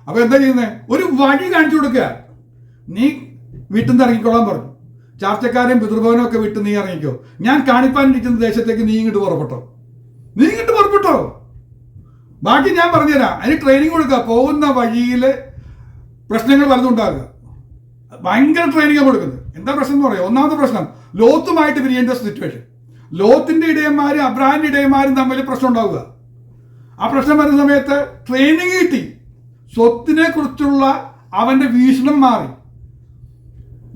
അപ്പോൾ എന്താ ചെയ്യുന്നത്? ഒരു വഴി കാണിച്ചു കൊടുക്കുക. നീ വീട്ടിൽ നിന്ന് ഇറങ്ങിക്കോളാൻ പറഞ്ഞു. ചാർച്ചക്കാരെയും പിതൃഭവനും ഒക്കെ വിട്ട് നീ ഇറങ്ങിക്കോ. ഞാൻ കാണിപ്പാനിരിക്കുന്ന ദേശത്തേക്ക് നീ ഇങ്ങോട്ട് പുറപ്പെട്ടോ. ബാക്കി ഞാൻ പറഞ്ഞുതരാം. അതിന് ട്രെയിനിങ് കൊടുക്കുക. പോകുന്ന വഴിയിൽ പ്രശ്നങ്ങൾ പലതും ഉണ്ടാകുക. ഭയങ്കര ട്രെയിനിങ് കൊടുക്കുന്നത്. എന്താ പ്രശ്നം എന്ന് പറയാം? ഒന്നാമത്തെ പ്രശ്നം, ലോത്തുമായിട്ട് പിരിയേണ്ട സിറ്റുവേഷൻ. ലോത്തിന്റെ ഇടയന്മാരും അബ്രഹാമിന്റെ ഇടയന്മാരും തമ്മിൽ പ്രശ്നം ഉണ്ടാവുക. ആ പ്രശ്നം വരുന്ന സമയത്ത് ട്രെയിനിങ് കിട്ടി. സ്വത്തിനെ കുറിച്ചുള്ള അവന്റെ വീക്ഷണം മാറി.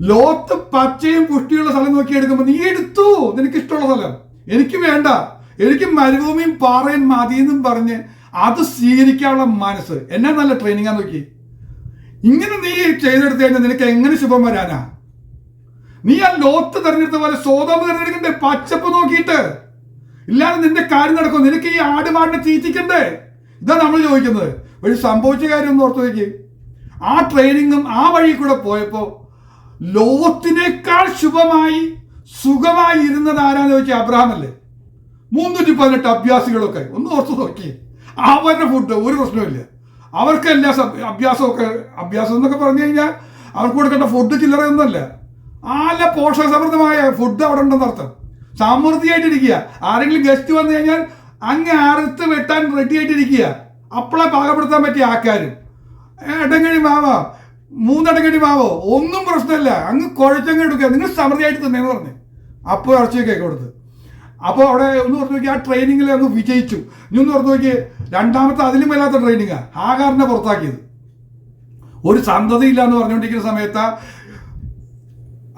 ലോത്ത് പച്ചയും പുഷ്ടിയുള്ള സ്ഥലം നോക്കി എടുക്കുമ്പോൾ നീ എടുത്തു, നിനക്ക് ഇഷ്ടമുള്ള സ്ഥലം, എനിക്ക് വേണ്ട, എനിക്ക് മരുഭൂമിയും പാറയും മതിയെന്നും പറഞ്ഞ് അത് സ്വീകരിക്കാനുള്ള മനസ്സ്. എന്നാ നല്ല ട്രെയിനിങ്ങാ നോക്കി. ഇങ്ങനെ നീ ചെയ്തെടുത്തു കഴിഞ്ഞാൽ നിനക്ക് എങ്ങനെ ശുഭം വരാനാ? നീ ആ ലോത്ത് തെരഞ്ഞെടുത്ത പോലെ സോതോം തെരഞ്ഞെടുക്കണ്ടേ? പച്ചപ്പ് നോക്കിയിട്ട്. ഇല്ലാതെ നിന്റെ കാര്യം നടക്കും. നിനക്ക് ഈ ആടുമാടിനെ തീറ്റിക്കണ്ടേ? ഇതാ നമ്മൾ ചോദിക്കുന്നത്. പക്ഷെ സംഭവിച്ച കാര്യം ഒന്ന് ഓർത്തു നോക്കി. ആ ട്രെയിനിങ്ങും ആ വഴി കൂടെ പോയപ്പോ ലോത്തിനേക്കാൾ ശുഭമായി സുഖമായി ഇരുന്നത് ആരാന്ന് ചോദിച്ചാൽ അബ്രഹാം അല്ലേ? 318 അഭ്യാസികളൊക്കെ ഒന്ന് ഓർത്തു നോക്കി. അവരുടെ ഫുഡ് ഒരു പ്രശ്നമില്ല. അവർക്കെല്ലാം അഭ്യാസം എന്നൊക്കെ പറഞ്ഞു കഴിഞ്ഞാൽ അവർക്ക് കൊടുക്കേണ്ട ഫുഡ് ചില്ലറയൊന്നുമല്ല. നല്ല പോഷകസമൃദ്ധമായ ഫുഡ് അവിടെ ഉണ്ടെന്ന് അർത്ഥം. സമൃദ്ധിയായിട്ടിരിക്കുക. ആരെങ്കിലും ഗസ്റ്റ് വന്നു കഴിഞ്ഞാൽ അങ്ങ് അറുത്ത് വെട്ടാൻ റെഡി ആയിട്ടിരിക്കുക. അപ്പോളെ പാകപ്പെടുത്താൻ പറ്റിയ ആൾക്കാരും. ഇടങ്ങഴി മാവോ 3 ഇടങ്ങഴി മാവോ ഒന്നും പ്രശ്നമില്ല. അങ്ങ് കുഴച്ചങ്ങ് എടുക്കുക. നിങ്ങൾ സമൃദ്ധിയായിട്ട് തന്നെയെന്ന് പറഞ്ഞു. അപ്പോൾ ഇറച്ചിയൊക്കെ കൊടുത്ത്. അപ്പോൾ അവിടെ ഒന്ന് പറഞ്ഞു നോക്കി, ആ ട്രെയിനിങ്ങിൽ അങ്ങ് വിജയിച്ചു. ഇനി ഒന്ന് പറഞ്ഞു നോക്കി, രണ്ടാമത്തെ അതിലും വല്ലാത്ത ട്രെയിനിങ്ങാണ്. ഹാഗാറിനെ പുറത്താക്കിയത്. ഒരു സന്തതി ഇല്ല എന്ന് പറഞ്ഞുകൊണ്ടിരിക്കുന്ന സമയത്ത്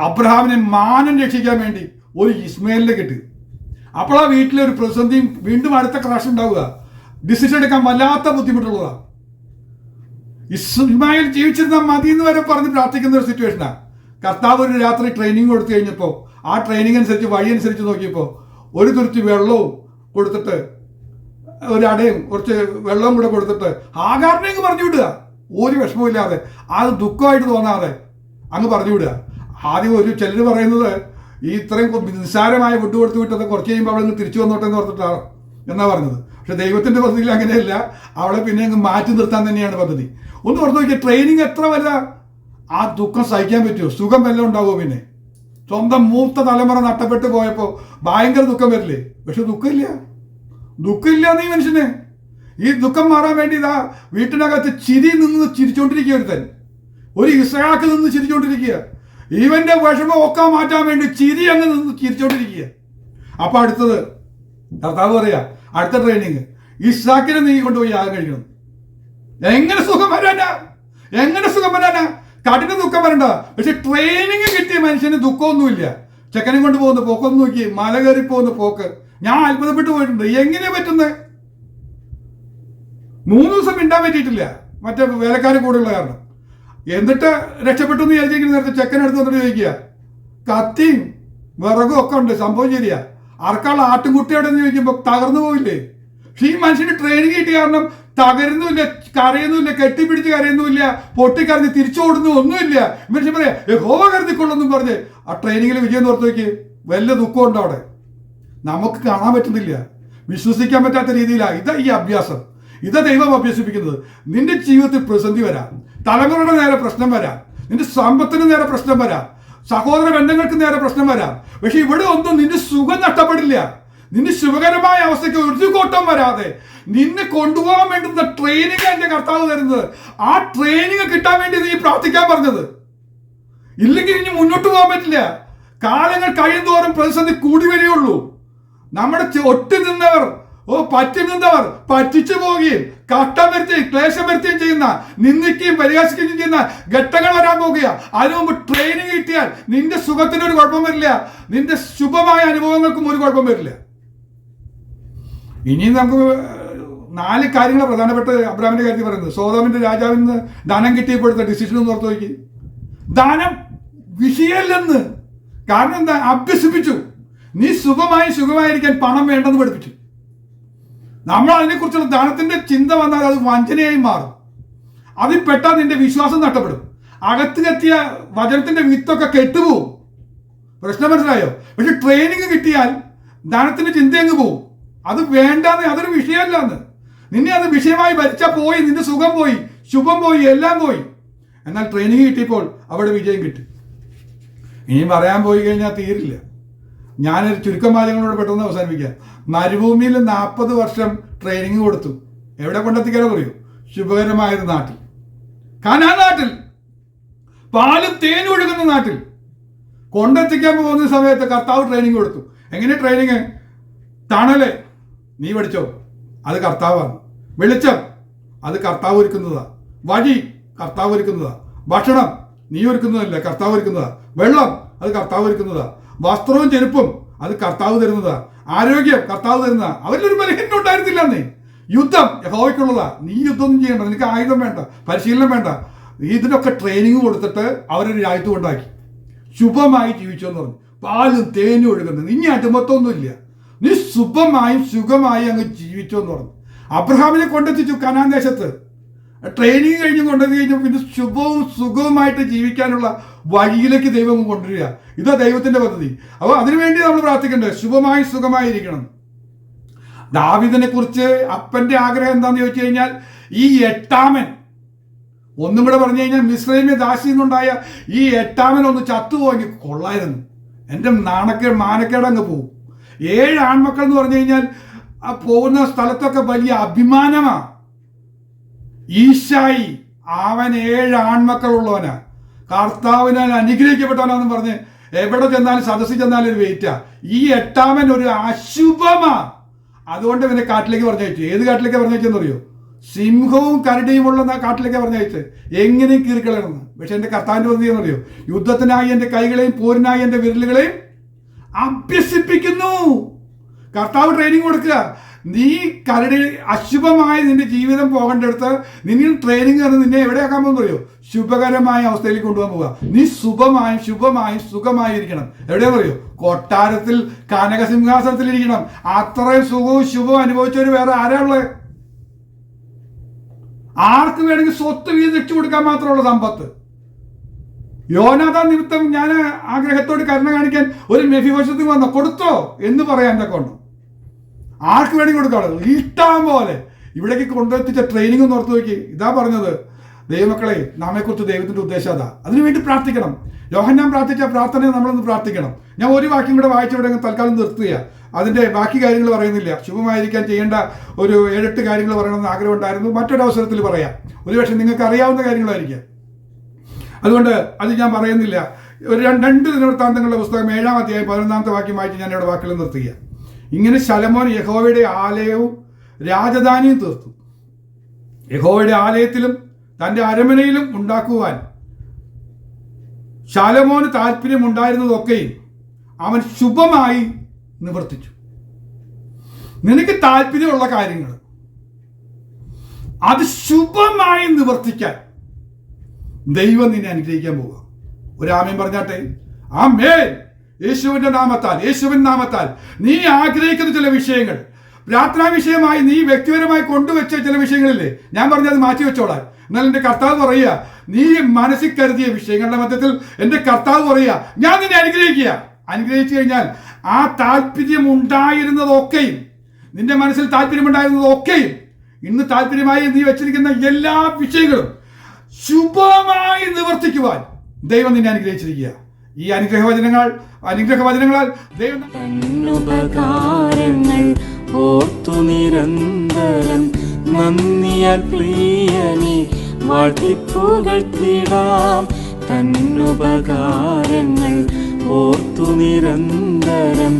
അബ്രഹാമിനെ മാനം രക്ഷിക്കാൻ വേണ്ടി ഒരു ഇസ്മയിലിനെ കിട്ടി. അപ്പോൾ ആ വീട്ടിലെ ഒരു പ്രതിസന്ധിയും വീണ്ടും അടുത്ത ക്രാഷ് ഉണ്ടാവുക. ഡിസിഷൻ എടുക്കാൻ വല്ലാത്ത ബുദ്ധിമുട്ടുള്ളതാണ്. ഇസ്മായിൽ ജീവിച്ചിരുന്ന മതി എന്ന് വരെ പറഞ്ഞ് പ്രാർത്ഥിക്കുന്ന ഒരു സിറ്റുവേഷനാണ്. കർത്താവ് ഒരു രാത്രി ട്രെയിനിങ് കൊടുത്തു കഴിഞ്ഞപ്പോൾ ആ ട്രെയിനിങ് അനുസരിച്ച് വഴി അനുസരിച്ച് നോക്കിയപ്പോൾ ഒരു തുരുത്തി വെള്ളവും കൊടുത്തിട്ട് ഒരു അടയും കുറച്ച് വെള്ളവും കൂടെ കൊടുത്തിട്ട് ഹാഗാറിനെ അങ്ങ് പറഞ്ഞു വിടുക. ഒരു വിഷമമില്ലാതെ, അത് ദുഃഖമായിട്ട് തോന്നാതെ അങ്ങ് പറഞ്ഞു വിടുക. ആദ്യം ഒരു ചിലർ പറയുന്നത് ഈ ഇത്രയും നിസ്സാരമായ ഫുഡ് കൊടുത്തു വിട്ടത് കുറച്ച് കഴിയുമ്പോൾ അവളെ തിരിച്ചു വന്നോട്ടെ എന്ന് ഓർത്തിട്ടാണ് എന്നാ പറഞ്ഞത്. പക്ഷെ ദൈവത്തിന്റെ പദ്ധതിയിൽ അങ്ങനെയല്ല. അവളെ പിന്നെ അങ്ങ് മാറ്റി നിർത്താൻ തന്നെയാണ് പദ്ധതി. ഒന്ന് ഓർത്ത് നോക്കിയാൽ ട്രെയിനിങ് എത്ര വല്ല ആ ദുഃഖം സഹിക്കാൻ പറ്റുമോ? സുഖം വല്ലതും ഉണ്ടാവുമോ? പിന്നെ സ്വന്തം മൂത്ത തലമുറ നഷ്ടപ്പെട്ടു പോയപ്പോൾ ഭയങ്കര ദുഃഖം വരില്ലേ? പക്ഷെ ദുഃഖമില്ല നീ മനുഷ്യന്. ഈ ദുഃഖം മാറാൻ വേണ്ടി ഇതാ വീട്ടിനകത്ത് ചിരിച്ചോണ്ടിരിക്കുക. ഒരു ഇസ്ഹാക്ക് നിന്ന് ചിരിച്ചോണ്ടിരിക്കുക. ഇവന്റെ വിഷമം ഒക്കെ മാറ്റാൻ വേണ്ടി ചിരി അങ്ങ് നിന്ന് ചിരിച്ചോണ്ടിരിക്കുക. അപ്പൊ അടുത്തത് കർത്താവ് പറയാ, അടുത്ത ട്രെയിനിങ് ഇസ്ഹാക്കിനെ നീ കൊണ്ടുപോയി യാഗം കഴിക്കണം. എങ്ങനെ സുഖം വരാനാ? കഠിന ദുഃഖം വരണ്ട. പക്ഷെ ട്രെയിനിങ് കിട്ടിയ മനുഷ്യന് ദുഃഖമൊന്നുമില്ല. ചെക്കനെ കൊണ്ട് പോകുന്ന പോക്കൊന്ന് നോക്കി, മല കയറി പോകുന്ന പോക്ക് ഞാൻ അത്ഭുതപ്പെട്ടു പോയിട്ടുണ്ട്. എങ്ങനെയാ പറ്റുന്നത്? 3 ദിവസം മിണ്ടാൻ പറ്റിയിട്ടില്ല, മറ്റേ വേലക്കാരൻ കൂടെയുള്ള കാരണം. എന്നിട്ട് രക്ഷപ്പെട്ടു എന്ന് വിചാരിച്ചിരിക്കുന്ന നേരത്തെ ചെക്കനെടുത്ത് വന്നിട്ട് ചോദിക്കുക, കത്തിയും വിറകും ഒക്കെ ഉണ്ട്, സംഭവം ശരിയാ, ആർക്കാളുള്ള ആട്ടുംകുട്ടിയോടെ എന്ന് ചോദിക്കുമ്പോൾ തകർന്നു പോയില്ലേ? പക്ഷെ ഈ മനുഷ്യന് ട്രെയിനിങ് കിട്ടിയ കാരണം തകരുന്നുമില്ല, കരയുന്നുമില്ല, കെട്ടിപ്പിടിച്ച് കരയുന്നുമില്ല, പൊട്ടിക്കരഞ്ഞ് തിരിച്ചോടുന്നു ഒന്നുമില്ല. മനുഷ്യൻ പറയാ യഹോവ കരുതിക്കൊള്ളുന്നും പറഞ്ഞ് ആ ട്രെയിനിങ്ങിൽ വിജയം ഓർത്ത് നോക്കി. വല്ല ദുഃഖമുണ്ടോ അവിടെ? നമുക്ക് കാണാൻ പറ്റുന്നില്ല, വിശ്വസിക്കാൻ പറ്റാത്ത രീതിയിലാണ്. ഇതാ ഈ അഭ്യാസം, ഇതാ ദൈവം അഭ്യസിപ്പിക്കുന്നത്. നിന്റെ ജീവിതത്തിൽ പ്രതിസന്ധി വരാം, തലമുറയുടെ നേരെ പ്രശ്നം വരാം, നിന്റെ സമ്പത്തിന് നേരെ പ്രശ്നം വരാം, സഹോദര ബന്ധങ്ങൾക്ക് നേരെ പ്രശ്നം വരാം. പക്ഷെ ഇവിടെ ഒന്നും നിന്റെ സുഖം നഷ്ടപ്പെടില്ല. നിന്റെ ശുഭകരമായ അവസ്ഥയ്ക്ക് ഒരു കോട്ടം വരാതെ നിന്നെ കൊണ്ടുപോകാൻ വേണ്ടുന്ന ട്രെയിനിങ് എന്റെ കർത്താവ് തരുന്നത്. ആ ട്രെയിനിങ് കിട്ടാൻ വേണ്ടി നീ പ്രാർത്ഥിക്കാൻ പറഞ്ഞത്. ഇല്ലെങ്കിൽ ഇനി മുന്നോട്ട് പോകാൻ പറ്റില്ല. കാലങ്ങൾ കഴിയുന്തോറും പ്രതിസന്ധി കൂടി വരികയുള്ളൂ. നമ്മുടെ ഒട്ടി നിന്നവർ പറ്റുന്നവർ പറ്റിച്ചു പോവുകയും കഷ്ടം വരുത്തുകയും ക്ലേശം വരുത്തുകയും ചെയ്യുന്ന, നിന്ദിക്കുകയും പരിഹാസിക്കുകയും ചെയ്യുന്ന ഘട്ടങ്ങൾ വരാൻ പോകുക. അതിനു മുമ്പ് ട്രെയിനിങ് കിട്ടിയാൽ നിന്റെ സുഖത്തിനൊരു കുഴപ്പം വരില്ല, നിന്റെ ശുഭമായ അനുഭവങ്ങൾക്കും ഒരു കുഴപ്പം വരില്ല. ഇനിയും നമുക്ക് 4 കാര്യങ്ങൾ പ്രധാനപ്പെട്ട അബ്രാമിന്റെ കാര്യത്തിൽ പറയുന്നത്. സോദോമിന്റെ രാജാവിൽ നിന്ന് ധനം കിട്ടിയപ്പോഴത്തെ ഡിസിഷൻ ഒന്ന് ഓർത്ത് നോക്കി. ധനം വിഷയമല്ലെന്ന്. കാരണം എന്താ? അഭ്യസിപ്പിച്ചു. നീ സുഖമായിരിക്കാൻ പണം വേണ്ടെന്ന് പഠിപ്പിച്ചു. നമ്മൾ അതിനെക്കുറിച്ചുള്ള ധനത്തിന്റെ ചിന്ത വന്നാൽ അത് വഞ്ചനയായി മാറും. അതിൽ പെട്ടാൽ നിന്റെ വിശ്വാസം നഷ്ടപ്പെടും. അകത്ത് കത്തിയ വചനത്തിന്റെ വിത്തൊക്കെ കെട്ടുപോകും. പ്രശ്നം മനസ്സിലായോ? പക്ഷെ ട്രെയിനിങ് കിട്ടിയാൽ ധനത്തിന്റെ ചിന്ത അങ്ങ് പോവും. അത് വേണ്ടാന്ന്, അതൊരു വിഷയമല്ലെന്ന്. നിന്നെ അത് വിഷയമായി ഭരിച്ചാൽ പോയി, നിന്റെ സുഖം പോയി, ശുഭം പോയി, എല്ലാം പോയി. എന്നാൽ ട്രെയിനിങ് കിട്ടിയപ്പോൾ അവിടെ വിജയം കിട്ടി. ഇനിയും പറയാൻ പോയി കഴിഞ്ഞാൽ തീരില്ല. ഞാനൊരു ചുരുക്കം കാര്യങ്ങളോട് പെട്ടെന്ന് അവസാനിപ്പിക്കാം. മരുഭൂമിയിൽ 40 വർഷം ട്രെയിനിങ് കൊടുത്തു. എവിടെ കൊണ്ടെത്തിക്കാനോ പറയൂ? ശുഭകരമായൊരു നാട്ടിൽ, കനാൻ നാട്ടിൽ, പാലും തേനും ഒഴുകുന്ന നാട്ടിൽ കൊണ്ടെത്തിക്കാൻ പോകുന്ന സമയത്ത് കർത്താവ് ട്രെയിനിങ് കൊടുത്തു. എങ്ങനെ ട്രെയിനിങ്? തണല് നീ പഠിച്ചോ, അത് കർത്താവാണ്. വെളിച്ചം അത് കർത്താവ് ഒരുക്കുന്നതാ. വഴി കർത്താവ് ഒരുക്കുന്നതാ. ഭക്ഷണം നീ ഒരുക്കുന്നതല്ല, കർത്താവ് ഒരുക്കുന്നതാ. വെള്ളം അത് കർത്താവ് ഒരുക്കുന്നതാ. വസ്ത്രവും ചെരുപ്പും അത് കർത്താവ് തരുന്നതാ. ആരോഗ്യം കർത്താവ് തരുന്നതാ. അവരിലൊരു ബലഹീനത ഉണ്ടായിരുന്നില്ലെന്നേ. യുദ്ധം യഹോവയ്ക്കുള്ളതാ. നീ യുദ്ധമൊന്നും ചെയ്യണ്ട, നിനക്ക് ആയുധം വേണ്ട, പരിശീലനം വേണ്ട. ഇതിനൊക്കെ ട്രെയിനിങ് കൊടുത്തിട്ട് അവരൊരു രാജ്യത്ത് ഉണ്ടാക്കി. ശുഭമായി ജീവിച്ചു എന്ന് പറഞ്ഞു. പാലും തേനും ഒഴുകുന്നത്. ഇനി അടിമത്തൊന്നുമില്ല. നീ ശുഭമായും സുഖമായും അങ്ങ് ജീവിച്ചു എന്ന് പറഞ്ഞു. അബ്രഹാമിനെ കൊണ്ടെത്തിച്ചു കനാൻ ദേശത്ത്. ട്രെയിനിങ് കഴിഞ്ഞ് കൊണ്ടുവന്ന് കഴിഞ്ഞാൽ പിന്നെ ശുഭവും സുഖവുമായിട്ട് ജീവിക്കാനുള്ള വഴിയിലേക്ക് ദൈവം കൊണ്ടുവരിക. ഇതാ ദൈവത്തിന്റെ പദ്ധതി. അപ്പോൾ അതിനുവേണ്ടി നമ്മൾ പ്രാർത്ഥിക്കേണ്ടത് ശുഭമായി സുഖമായി ഇരിക്കണം. ദാവീദിനെ കുറിച്ച് അപ്പന്റെ ആഗ്രഹം എന്താന്ന് ചോദിച്ചു കഴിഞ്ഞാൽ, ഈ 8-ാമൻ, ഒന്നും കൂടെ പറഞ്ഞു കഴിഞ്ഞാൽ മിസ്രൈമ്യ ദാസിയിൽ നിന്നുണ്ടായ ഈ 8-ാമൻ ഒന്ന് ചത്തുപോയെങ്കിൽ കൊള്ളായിരുന്നു. എൻ്റെ മാനക്കേട് അങ്ങ് പോകും. 7 ആൺമക്കൾ എന്ന് പറഞ്ഞു കഴിഞ്ഞാൽ ആ പോകുന്ന സ്ഥലത്തൊക്കെ വലിയ അഭിമാനമാ. ഈശായി അവൻ 7 ആൺമക്കളുള്ളവനാ, കർത്താവിനാൽ അനുഗ്രഹിക്കപ്പെട്ടവനാന്ന് പറഞ്ഞ് എവിടെ ചെന്നാലും സദസ്സിൽ ചെന്നാലും ഒരു വെയിറ്റാ. ഈ 8-ാമൻ ഒരു അശുഭമാ. അതുകൊണ്ട് ഇവനെ കാട്ടിലേക്ക് പറഞ്ഞയച്ചു. ഏത് കാട്ടിലേക്ക് പറഞ്ഞയച്ചെന്ന് അറിയോ? സിംഹവും കരടിയും ഉള്ള കാട്ടിലേക്ക് പറഞ്ഞയച്ച് എങ്ങനെയും കീറിക്കളയണമെന്ന്. പക്ഷെ എൻ്റെ കർത്താവിൻ്റെ പദ്ധതി എന്നറിയോ? യുദ്ധത്തിനായി എൻ്റെ കൈകളെയും പോരിനായി എൻ്റെ വിരലുകളെയും അഭ്യസിപ്പിക്കുന്നു. കർത്താവ് ട്രെയിനിങ് കൊടുക്കുക. നീ കരടി അശുഭമായി നിന്റെ ജീവിതം പോകേണ്ടടുത്ത് നിന്നെ ട്രെയിനിങ് തന്ന് നിന്നെ എവിടെയാക്കാൻ പോകുന്നറിയോ? ശുഭകരമായ അവസ്ഥയിലേക്ക് കൊണ്ടുപോകാൻ പോവുക. നീ ശുഭമായും സുഖമായി ഇരിക്കണം. എവിടെയാന്ന് പറയോ? കൊട്ടാരത്തിൽ കനകസിംഹാസനത്തിൽ ഇരിക്കണം. അത്രയും സുഖവും ശുഭവും അനുഭവിച്ചവർ വേറെ ആരാ ഉള്ളത്? ആർക്ക് വേണമെങ്കിൽ സ്വത്ത് വീതിച്ചു കൊടുക്കാൻ മാത്രമുള്ള സമ്പത്ത്. യോനാഥാൻ നിമിത്തം ഞാൻ ആഗ്രഹത്തോട് കരുണ കാണിക്കാൻ ഒരു മെഫിബോശത്ത് വന്നോ, കൊടുത്തോ എന്ന് പറയാൻ എന്നൊക്കെ ഉണ്ടോ? ആർക്ക് വേണമെങ്കിൽ കൊടുക്കാളൂ, ഇഷ്ടം പോലെ. ഇവിടേക്ക് കൊണ്ടെത്തിച്ച ട്രെയിനിങ് ഒന്ന് ഓർത്ത് നോക്കി. ഇതാ പറഞ്ഞത്, ദൈവമക്കളെ, നമ്മെക്കുറിച്ച് ദൈവത്തിന്റെ ഉദ്ദേശം അതാ. അതിനുവേണ്ടി പ്രാർത്ഥിക്കണം. യോഹന്നാൻ പ്രാർത്ഥിച്ച പ്രാർത്ഥനയെ നമ്മളൊന്ന് പ്രാർത്ഥിക്കണം. ഞാൻ ഒരു വാക്യം കൂടെ വായിച്ചിവിടെ തൽക്കാലം നിർത്തുക. അതിൻ്റെ ബാക്കി കാര്യങ്ങൾ പറയുന്നില്ല. ശുഭമായിരിക്കാൻ ചെയ്യേണ്ട ഒരു 7-8 കാര്യങ്ങൾ പറയണമെന്ന് ആഗ്രഹം ഉണ്ടായിരുന്നു. മറ്റൊരവസരത്തിൽ പറയാം. ഒരുപക്ഷെ നിങ്ങൾക്ക് അറിയാവുന്ന കാര്യങ്ങളായിരിക്കാം. അതുകൊണ്ട് അത് ഞാൻ പറയുന്നില്ല. ഒരു 2 ദിനവൃത്താന്തങ്ങളുടെ പുസ്തകം 7-ാം അധ്യായം 11-ാമത്തെ വാക്യം വായിച്ച് ഞാൻ ഇവിടെ വാക്കുകൾ നിർത്തുക. ഇങ്ങനെ ശലോമോൻ യഹോവയുടെ ആലയവും രാജധാനിയും തീർത്തു. യഹോവയുടെ ആലയത്തിലും തൻ്റെ അരമനയിലും ഉണ്ടാക്കുവാൻ ശലോമോന് താല്പര്യമുണ്ടായിരുന്നതൊക്കെയും അവൻ ശുഭമായി നിവർത്തിച്ചു. നിനക്ക് താല്പര്യമുള്ള കാര്യങ്ങൾ അത് ശുഭമായി നിവർത്തിക്കാൻ ദൈവം നിന്നെ അനുഗ്രഹിക്കാൻ പോവുക. ഒരു ആമേൻ പറഞ്ഞാട്ടെ. ആമേൻ. യേശുവിന്റെ നാമത്താൽ നീ ആഗ്രഹിക്കുന്ന ചില വിഷയങ്ങൾ, പ്രാർത്ഥനാ വിഷയമായി നീ വ്യക്തിപരമായി കൊണ്ടുവച്ച ചില വിഷയങ്ങളില്ലേ, ഞാൻ പറഞ്ഞത് മാറ്റി വെച്ചോളാൻ. എന്നാൽ എൻ്റെ കർത്താവ് പറയുക, നീ മനസ്സിൽ കരുതിയ വിഷയങ്ങളുടെ മധ്യത്തിൽ എൻ്റെ കർത്താവ് പറയുക, ഞാൻ നിന്നെ അനുഗ്രഹിച്ചു കഴിഞ്ഞാൽ ആ താല്പര്യം ഉണ്ടായിരുന്നതൊക്കെയും, നിന്റെ മനസ്സിൽ താല്പര്യമുണ്ടായിരുന്നതൊക്കെയും, ഇന്ന് താല്പര്യമായി നീ വെച്ചിരിക്കുന്ന എല്ലാ വിഷയങ്ങളും ശുഭമായി നിവർത്തിക്കുവാൻ ദൈവം നിന്നെ അനുഗ്രഹിച്ചിരിക്കുക. ഈ അനുഗ്രഹവചനങ്ങളാൽ ദൈവം ഉപകാരങ്ങൾ ഓർത്തു നിരന്തരം നന്ദിയാൽ പ്രിയനെ വാഴ്ത്തിപ്പുകഴ്ത്തിടാം. തന്നുപകാരങ്ങൾ ഓർത്തു നിരന്തരം